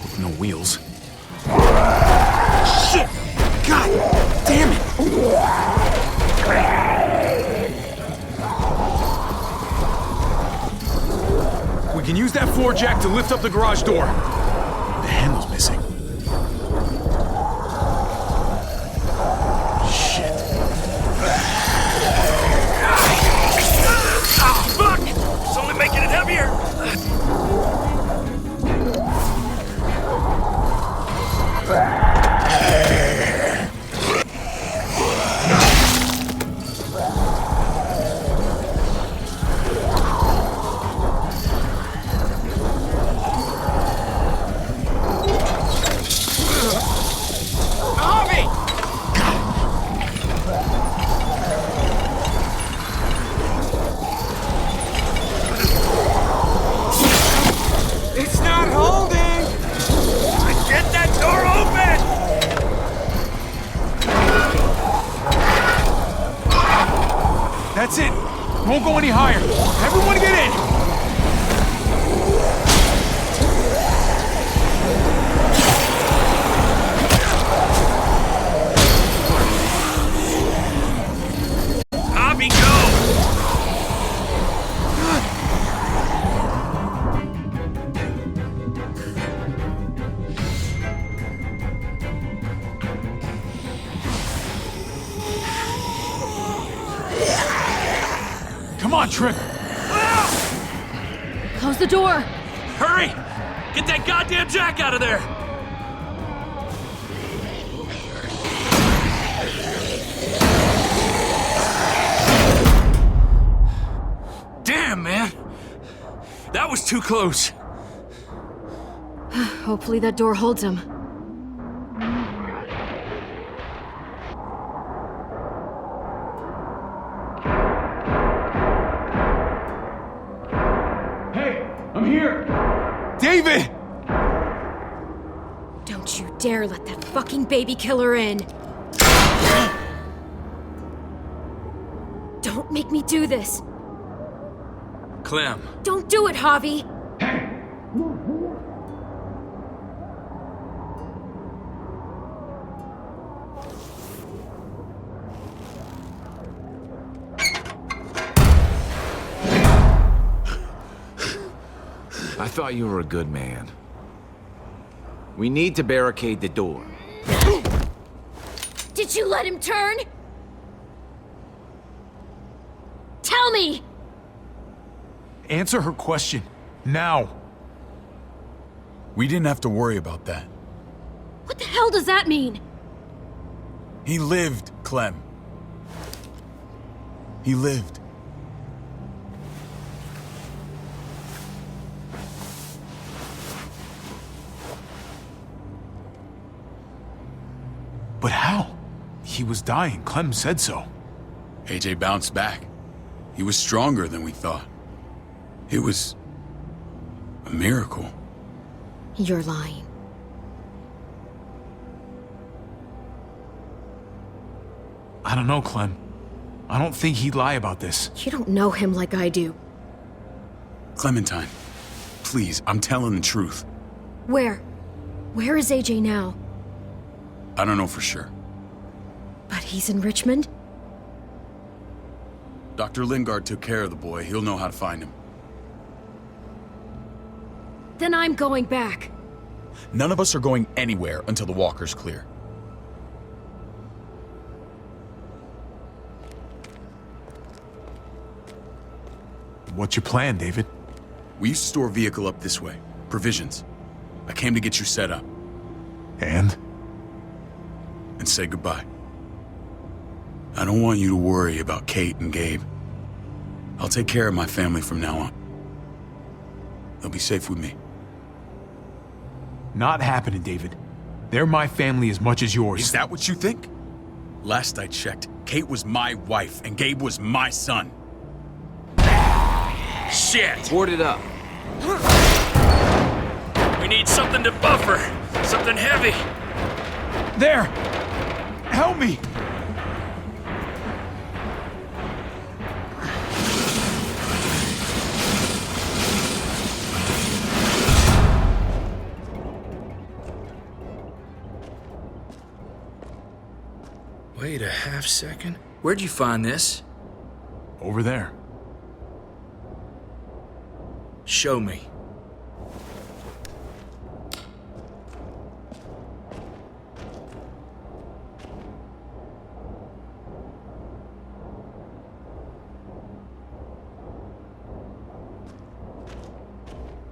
With no wheels. Shit! God damn it! We can use that floor jack to lift up the garage door. The handle's missing. Fuck! It's only making it heavier! It's not holding! Get that door open! That's it. Won't go any higher. Everyone get in! Come on, Tripp! Close the door! Hurry! Get that goddamn Jack out of there! Damn, man! That was too close. Hopefully that door holds him. Hey, I'm here! David! Don't you dare let that fucking baby killer in! Don't make me do this! Clem. Don't do it, Javi! I thought you were a good man. We need to barricade the door. Did you let him turn? Tell me! Answer her question. Now. We didn't have to worry about that. What the hell does that mean? He lived, Clem. He lived. But how? He was dying. Clem said so. AJ bounced back. He was stronger than we thought. It was a miracle. You're lying. I don't know, Clem. I don't think he'd lie about this. You don't know him like I do. Clementine, please, I'm telling the truth. Where? Where is AJ now? I don't know for sure. But he's in Richmond? Dr. Lingard took care of the boy. He'll know how to find him. Then I'm going back. None of us are going anywhere until the walker's clear. What's your plan, David? We used to store a vehicle up this way. Provisions. I came to get you set up. And say goodbye. I don't want you to worry about Kate and Gabe. I'll take care of my family from now on. They'll be safe with me. Not happening, David. They're my family as much as yours. Is that what you think? Last I checked, Kate was my wife and Gabe was my son. Shit! Board it up. We need something to buffer. Something heavy. There! Help me! Wait a half second. Where'd you find this? Over there. Show me.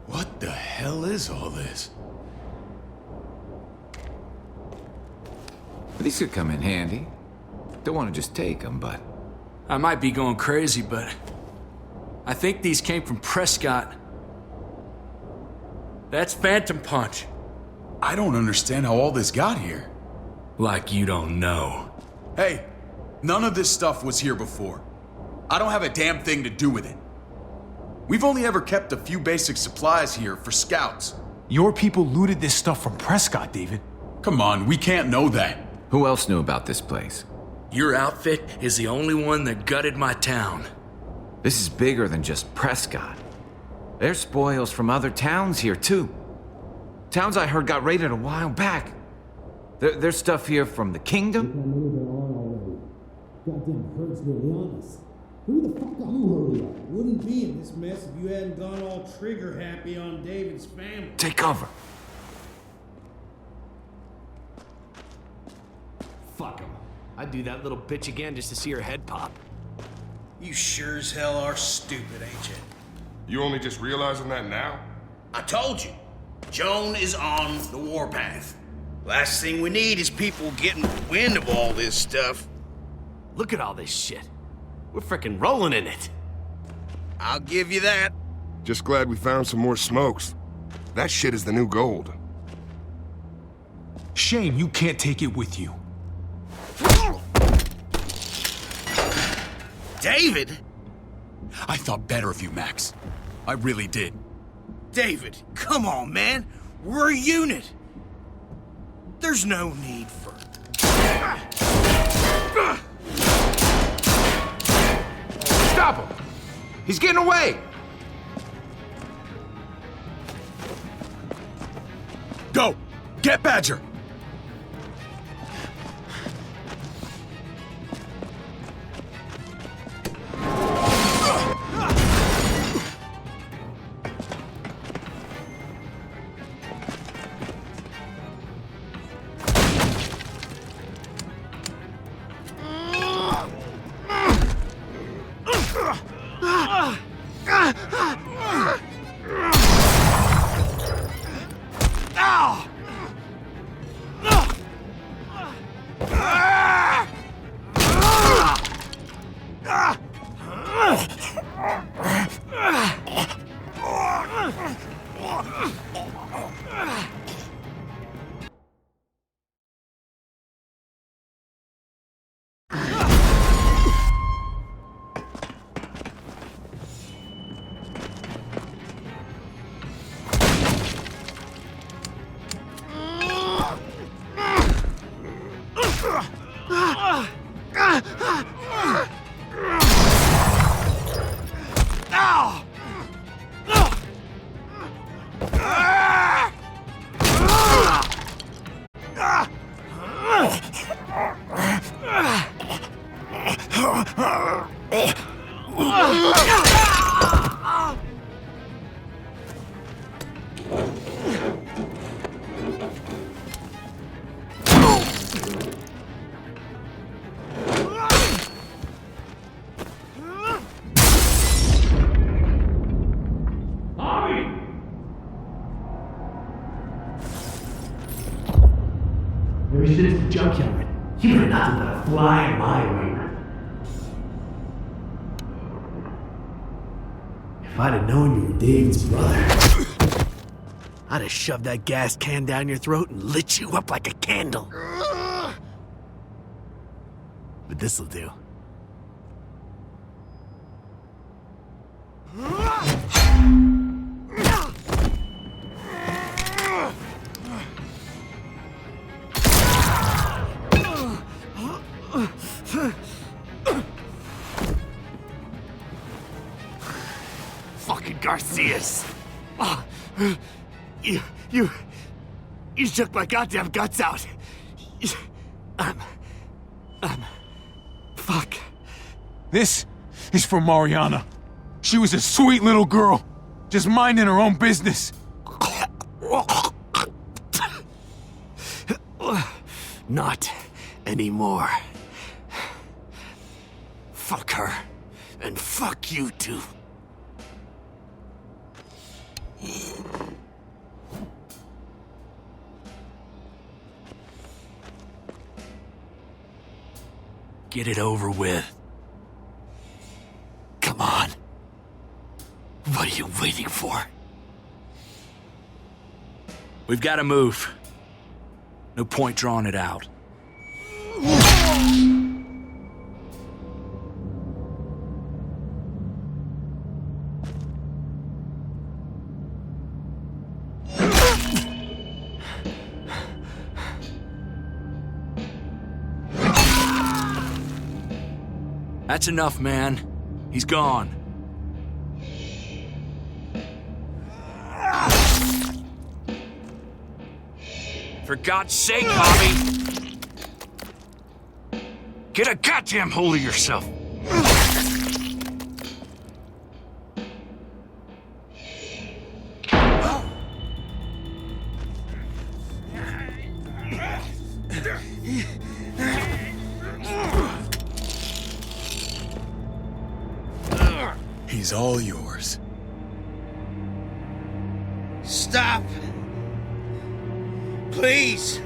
What the hell is all this? These could come in handy. Don't want to just take them, but... I might be going crazy, but... I think these came from Prescott. That's Phantom Punch. I don't understand how all this got here. Like you don't know. Hey, none of this stuff was here before. I don't have a damn thing to do with it. We've only ever kept a few basic supplies here for scouts. Your people looted this stuff from Prescott, David. Come on, we can't know that. Who else knew about this place? Your outfit is the only one that gutted my town. This is bigger than just Prescott. There's spoils from other towns here, too. Towns I heard got raided a while back. There's stuff here from the Kingdom. Goddamn herd's really on us. Who the fuck are you, hurry up? Wouldn't be in this mess if you hadn't gone all trigger happy on David's family. Take cover. Fuck him. I'd do that little bitch again just to see her head pop. You sure as hell are stupid, ain't you? You only just realizing that now? I told you. Joan is on the warpath. Last thing we need is people getting wind of all this stuff. Look at all this shit. We're frickin' rolling in it. I'll give you that. Just glad we found some more smokes. That shit is the new gold. Shame you can't take it with you. David? I thought better of you, Max. I really did. David, come on, man. We're a unit. There's no need for... Stop him! He's getting away! Go! Get Badger! Ever since the junkyard, you were nothing but a fly in my ointment. If I'd have known you were David's brother, I'd have shoved that gas can down your throat and lit you up like a candle. But this'll do. Fucking Garcias! Oh, you shook my goddamn guts out. Fuck. This is for Mariana. She was a sweet little girl, just minding her own business. Not anymore. Fuck her, and fuck you too. Get it over with. Come on. What are you waiting for? We've got to move. No point drawing it out. That's enough, man. He's gone. For God's sake, Bobby! Get a goddamn hold of yourself! He's all yours. Stop. Please.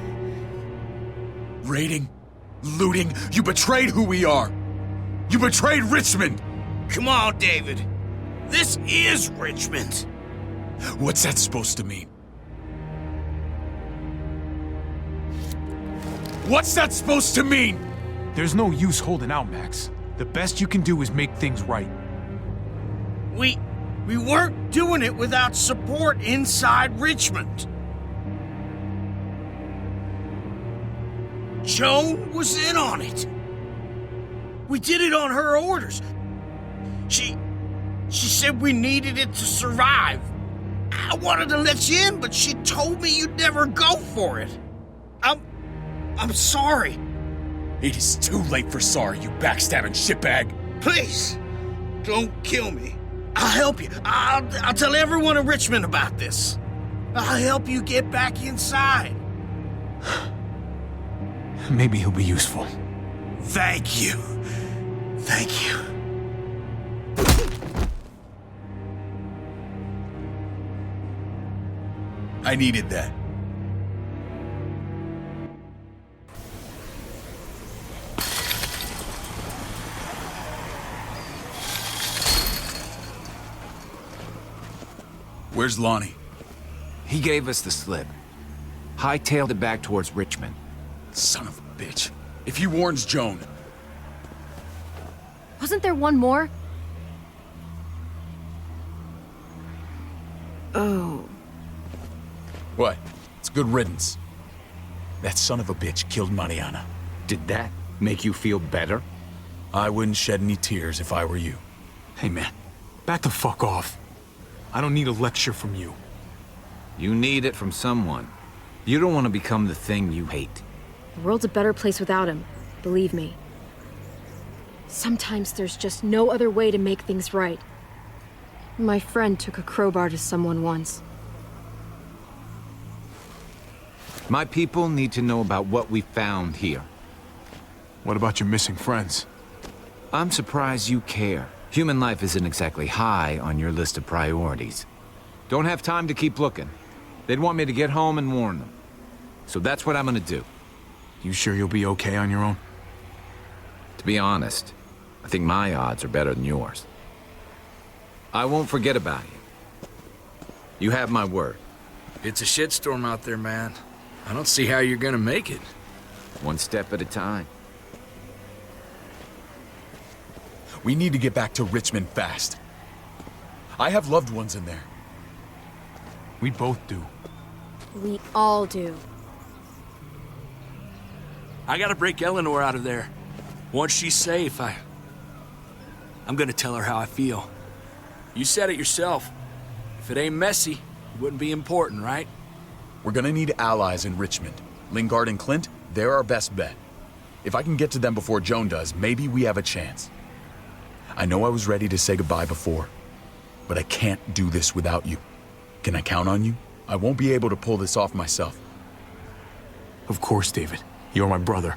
Raiding, looting, you betrayed who we are. You betrayed Richmond. Come on, David. This is Richmond. What's that supposed to mean? What's that supposed to mean? There's no use holding out, Max. The best you can do is make things right. We weren't doing it without support inside Richmond. Joan was in on it. We did it on her orders. She said we needed it to survive. I wanted to let you in, but she told me you'd never go for it. I'm sorry. It is too late for sorry, you backstabbing shitbag. Please, don't kill me. I'll help you. I'll tell everyone in Richmond about this. I'll help you get back inside. Maybe he'll be useful. Thank you. Thank you. I needed that. Where's Lonnie? He gave us the slip. Hightailed it back towards Richmond. Son of a bitch. If he warns Joan... Wasn't there one more? Oh. What? It's good riddance. That son of a bitch killed Mariana. Did that make you feel better? I wouldn't shed any tears if I were you. Hey man, back the fuck off. I don't need a lecture from you. You need it from someone. You don't want to become the thing you hate. The world's a better place without him, believe me. Sometimes there's just no other way to make things right. My friend took a crowbar to someone once. My people need to know about what we found here. What about your missing friends? I'm surprised you care. Human life isn't exactly high on your list of priorities. Don't have time to keep looking. They'd want me to get home and warn them. So that's what I'm gonna do. You sure you'll be okay on your own? To be honest, I think my odds are better than yours. I won't forget about you. You have my word. It's a shitstorm out there, man. I don't see how you're gonna make it. One step at a time. We need to get back to Richmond fast. I have loved ones in there. We both do. We all do. I gotta break Eleanor out of there. Once she's safe, I'm gonna tell her how I feel. You said it yourself. If it ain't messy, it wouldn't be important, right? We're gonna need allies in Richmond. Lingard and Clint, they're our best bet. If I can get to them before Joan does, maybe we have a chance. I know I was ready to say goodbye before, but I can't do this without you. Can I count on you? I won't be able to pull this off myself. Of course, David. You're my brother.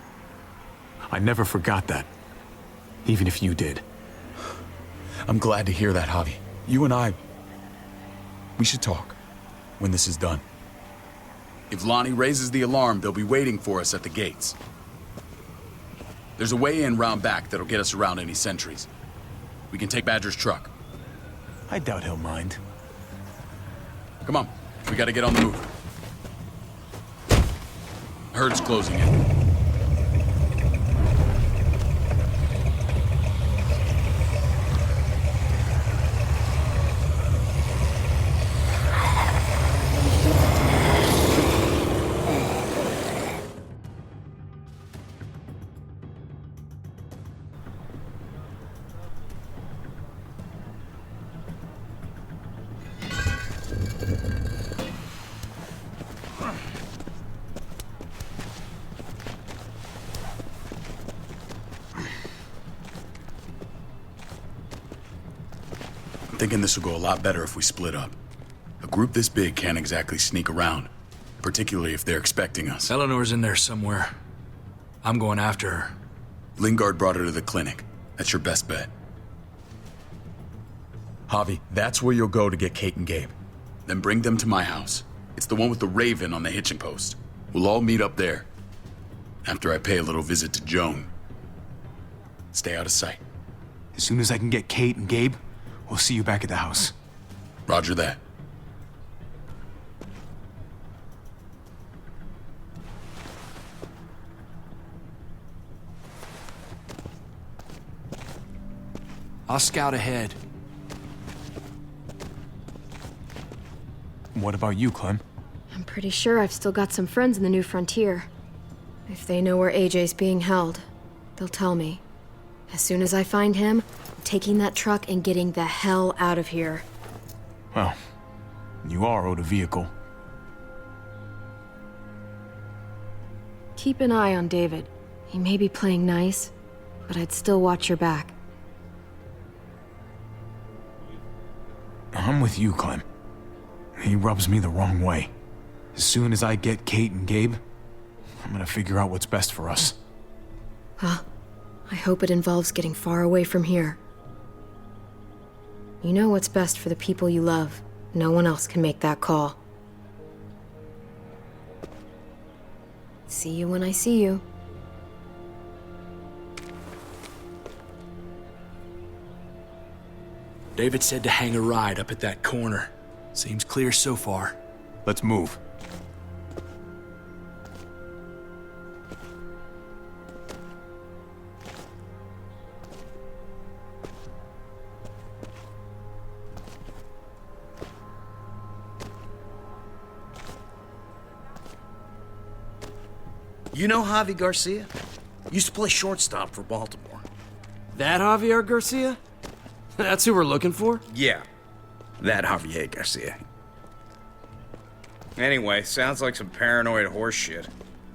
I never forgot that. Even if you did. I'm glad to hear that, Javi. You and I... we should talk when this is done. If Lonnie raises the alarm, they'll be waiting for us at the gates. There's a way in round back that'll get us around any sentries. We can take Badger's truck. I doubt he'll mind. Come on, we gotta get on the move. Herd's closing in. Thinking this will go a lot better if we split up. A group this big can't exactly sneak around, particularly if they're expecting us. Eleanor's in there somewhere. I'm going after her. Lingard brought her to the clinic. That's your best bet. Javi, that's where you'll go to get Kate and Gabe. Then bring them to my house. It's the one with the raven on the hitching post. We'll all meet up there. After I pay a little visit to Joan. Stay out of sight. As soon as I can get Kate and Gabe, we'll see you back at the house. Roger that. I'll scout ahead. What about you, Clem? I'm pretty sure I've still got some friends in the New Frontier. If they know where AJ's being held, they'll tell me. As soon as I find him, I'm taking that truck and getting the hell out of here. Well, you are owed a vehicle. Keep an eye on David. He may be playing nice, but I'd still watch your back. I'm with you, Clem. He rubs me the wrong way. As soon as I get Kate and Gabe, I'm gonna figure out what's best for us. Well, I hope it involves getting far away from here. You know what's best for the people you love. No one else can make that call. See you when I see you. David said to hang a ride up at that corner. Seems clear so far. Let's move. You know Javi Garcia? Used to play shortstop for Baltimore. That Javier Garcia? That's who we're looking for? Yeah, that Javier Garcia. Anyway, sounds like some paranoid horse shit.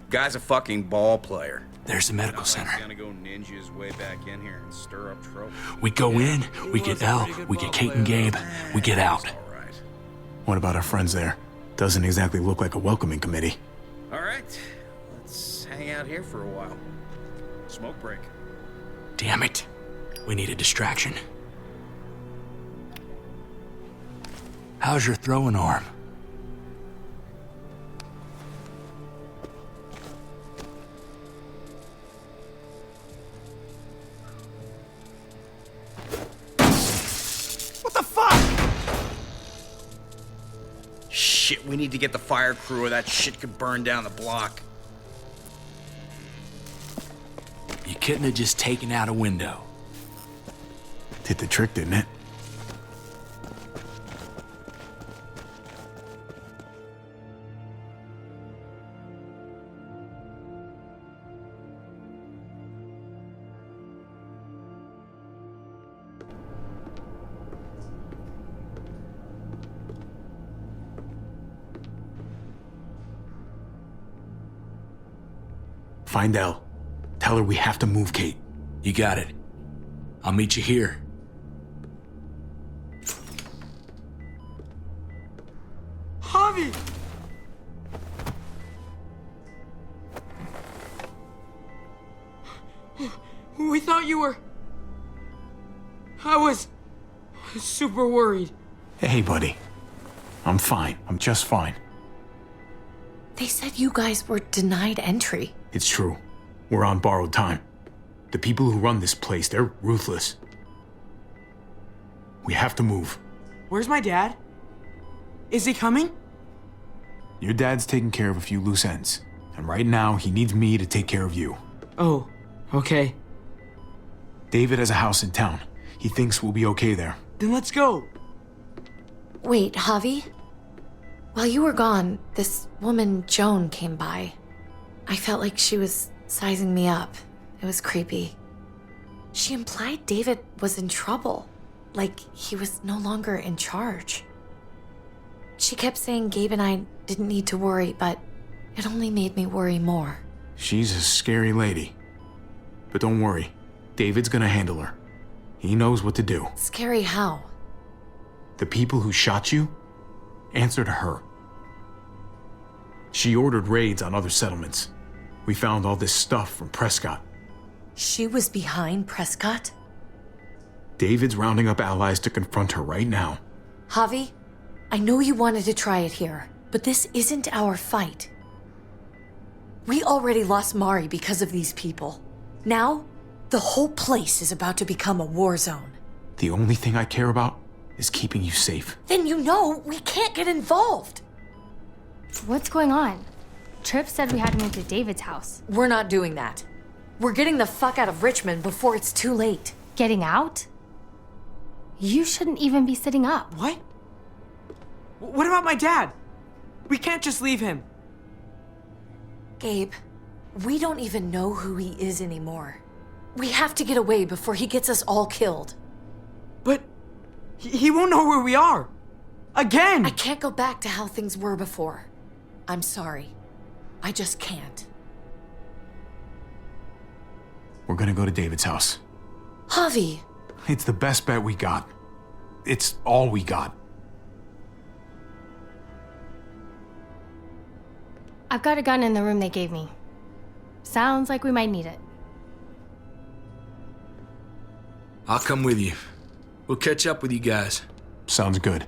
Guy's a fucking ball player. There's the medical center. Gonna go ninja his way back in here and stir up trouble. We go in, we get Elle, we get Kate and Gabe, we get out. What about our friends there? Doesn't exactly look like a welcoming committee. All right, let's hang out here for a while. Smoke break. Damn it. We need a distraction. How's your throwing arm? What the fuck? Shit, we need to get the fire crew or that shit could burn down the block. You couldn't have just taken out a window. Did the trick, didn't it? Find Elle. Tell her we have to move Kate. You got it. I'll meet you here. Javi! We thought you were... I was super worried. Hey, buddy. I'm fine. I'm just fine. They said you guys were denied entry. It's true. We're on borrowed time. The people who run this place, they're ruthless. We have to move. Where's my dad? Is he coming? Your dad's taking care of a few loose ends. And right now, he needs me to take care of you. Oh, okay. David has a house in town. He thinks we'll be okay there. Then let's go. Wait, Javi? While you were gone, this woman, Joan, came by. I felt like she was sizing me up. It was creepy. She implied David was in trouble, like he was no longer in charge. She kept saying Gabe and I didn't need to worry, but it only made me worry more. She's a scary lady. But don't worry, David's gonna handle her. He knows what to do. Scary how? The people who shot you answer to her. She ordered raids on other settlements. We found all this stuff from Prescott. She was behind Prescott? David's rounding up allies to confront her right now. Javi, I know you wanted to try it here, but this isn't our fight. We already lost Mari because of these people. Now, the whole place is about to become a war zone. The only thing I care about is keeping you safe. Then you know we can't get involved. What's going on? Tripp said we had to move to David's house. We're not doing that. We're getting the fuck out of Richmond before it's too late. Getting out? You shouldn't even be sitting up. What? What about my dad? We can't just leave him. Gabe, we don't even know who he is anymore. We have to get away before he gets us all killed. But he won't know where we are. Again! I can't go back to how things were before. I'm sorry. I just can't. We're gonna go to David's house. Javi! It's the best bet we got. It's all we got. I've got a gun in the room they gave me. Sounds like we might need it. I'll come with you. We'll catch up with you guys. Sounds good.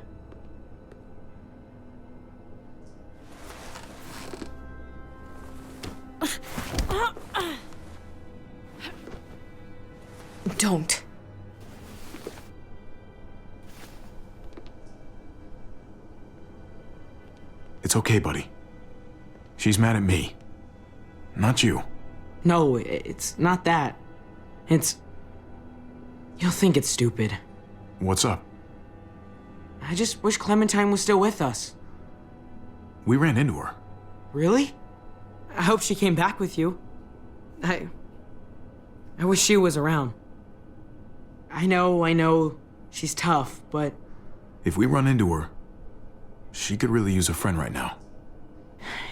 Don't. It's okay, buddy. She's mad at me. Not you. No, it's not that. It's... You'll think it's stupid. What's up? I just wish Clementine was still with us. We ran into her. Really? I hope she came back with you. I wish she was around. I know, she's tough, but... If we run into her, she could really use a friend right now.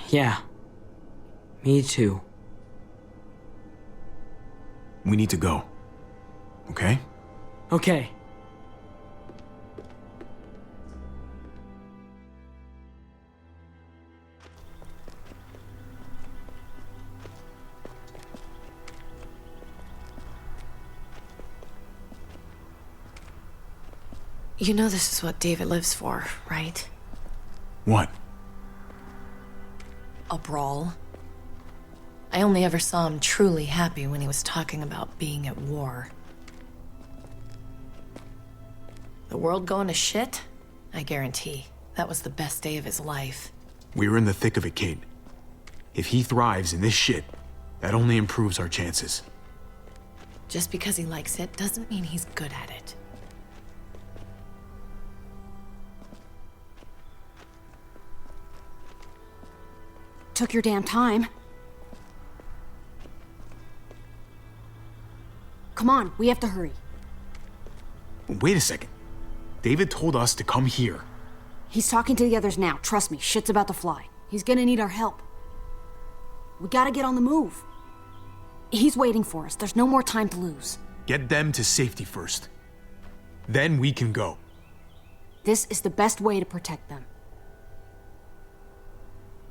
Yeah. Me too. We need to go. Okay? Okay. You know this is what David lives for, right? What? A brawl. I only ever saw him truly happy when he was talking about being at war. The world going to shit? I guarantee. That was the best day of his life. We're in the thick of it, Kate. If he thrives in this shit, that only improves our chances. Just because he likes it doesn't mean he's good at it. Took your damn time. Come on, we have to hurry. Wait a second. David told us to come here. He's talking to the others now. Trust me, shit's about to fly. He's gonna need our help. We gotta get on the move. He's waiting for us. There's no more time to lose. Get them to safety first. Then we can go. This is the best way to protect them.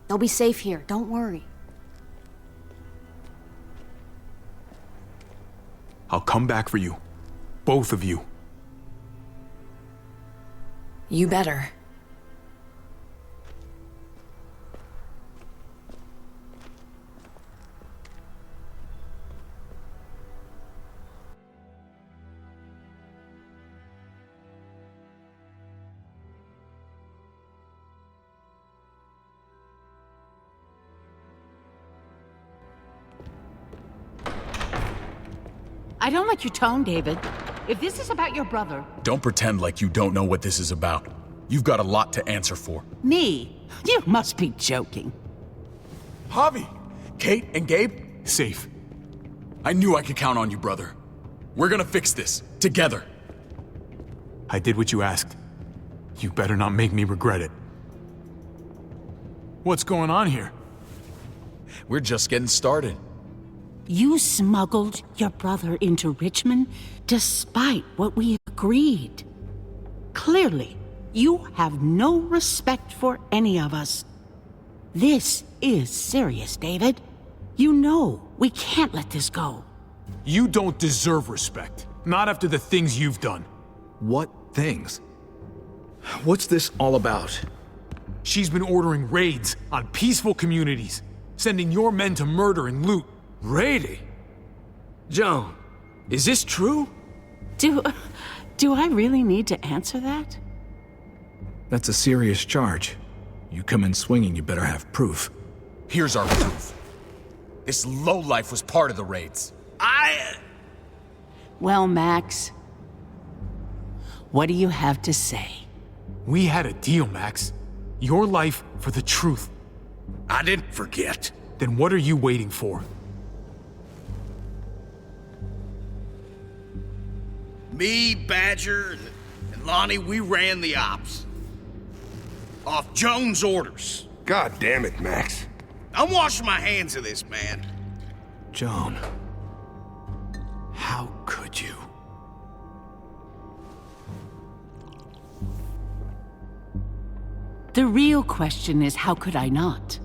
They'll be safe here, don't worry. I'll come back for you. Both of you. You better. I don't like your tone, David. If this is about your brother... Don't pretend like you don't know what this is about. You've got a lot to answer for. Me? You must be joking. Javi! Kate and Gabe? Safe. I knew I could count on you, brother. We're gonna fix this. Together. I did what you asked. You better not make me regret it. What's going on here? We're just getting started. You smuggled your brother into Richmond despite what we agreed. Clearly, you have no respect for any of us. This is serious, David. You know we can't let this go. You don't deserve respect. Not after the things you've done. What things? What's this all about? She's been ordering raids on peaceful communities, sending your men to murder and loot. Raiding? Joan, is this true? Do I really need to answer that? That's a serious charge. You come in swinging, you better have proof. Here's our proof. This lowlife was part of the raids. Well, Max, what do you have to say? We had a deal, Max. Your life for the truth. I didn't forget. Then what are you waiting for? Me, Badger, and Lonnie, we ran the ops. Off Joan's orders. God damn it, Max. I'm washing my hands of this, man. Joan. How could you? The real question is, how could I not?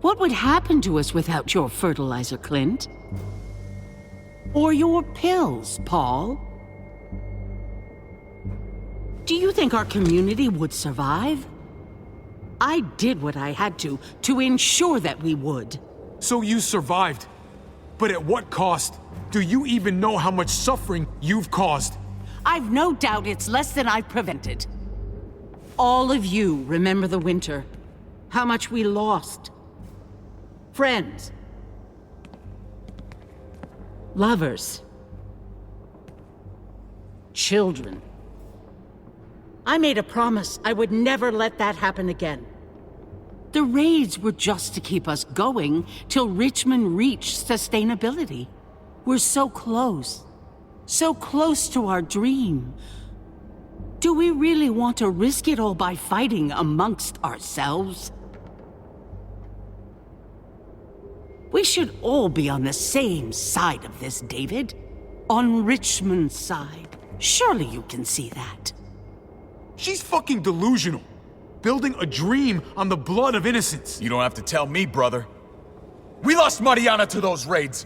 What would happen to us without your fertilizer, Clint? Or your pills, Paul? Do you think our community would survive? I did what I had to ensure that we would. So you survived. But at what cost? Do you even know how much suffering you've caused? I've no doubt it's less than I've prevented. All of you remember the winter. How much we lost. Friends. Lovers. Children. I made a promise I would never let that happen again. The raids were just to keep us going till Richmond reached sustainability. We're so close to our dream. Do we really want to risk it all by fighting amongst ourselves? We should all be on the same side of this, David. On Richmond's side. Surely you can see that. She's fucking delusional. Building a dream on the blood of innocents. You don't have to tell me, brother. We lost Mariana to those raids.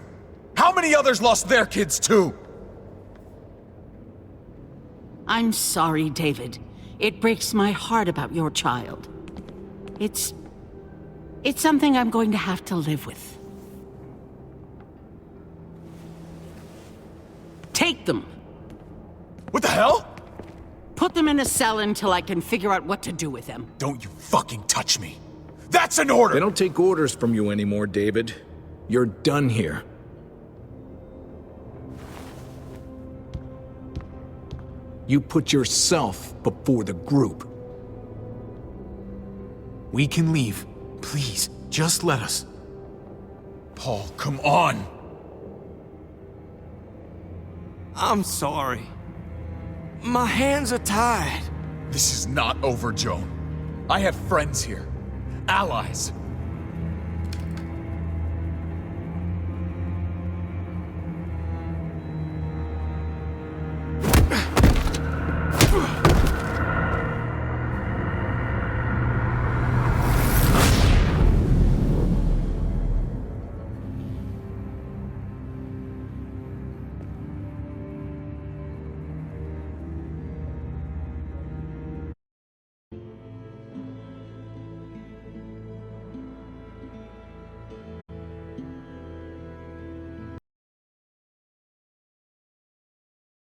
How many others lost their kids too? I'm sorry, David. It breaks my heart about your child. It's something I'm going to have to live with. Take them. What the hell? Put them in a cell until I can figure out what to do with them. Don't you fucking touch me. That's an order! They don't take orders from you anymore, David. You're done here. You put yourself before the group. We can leave. Please, just let us. Paul, come on! I'm sorry. My hands are tied. This is not over, Joan. I have friends here. Allies.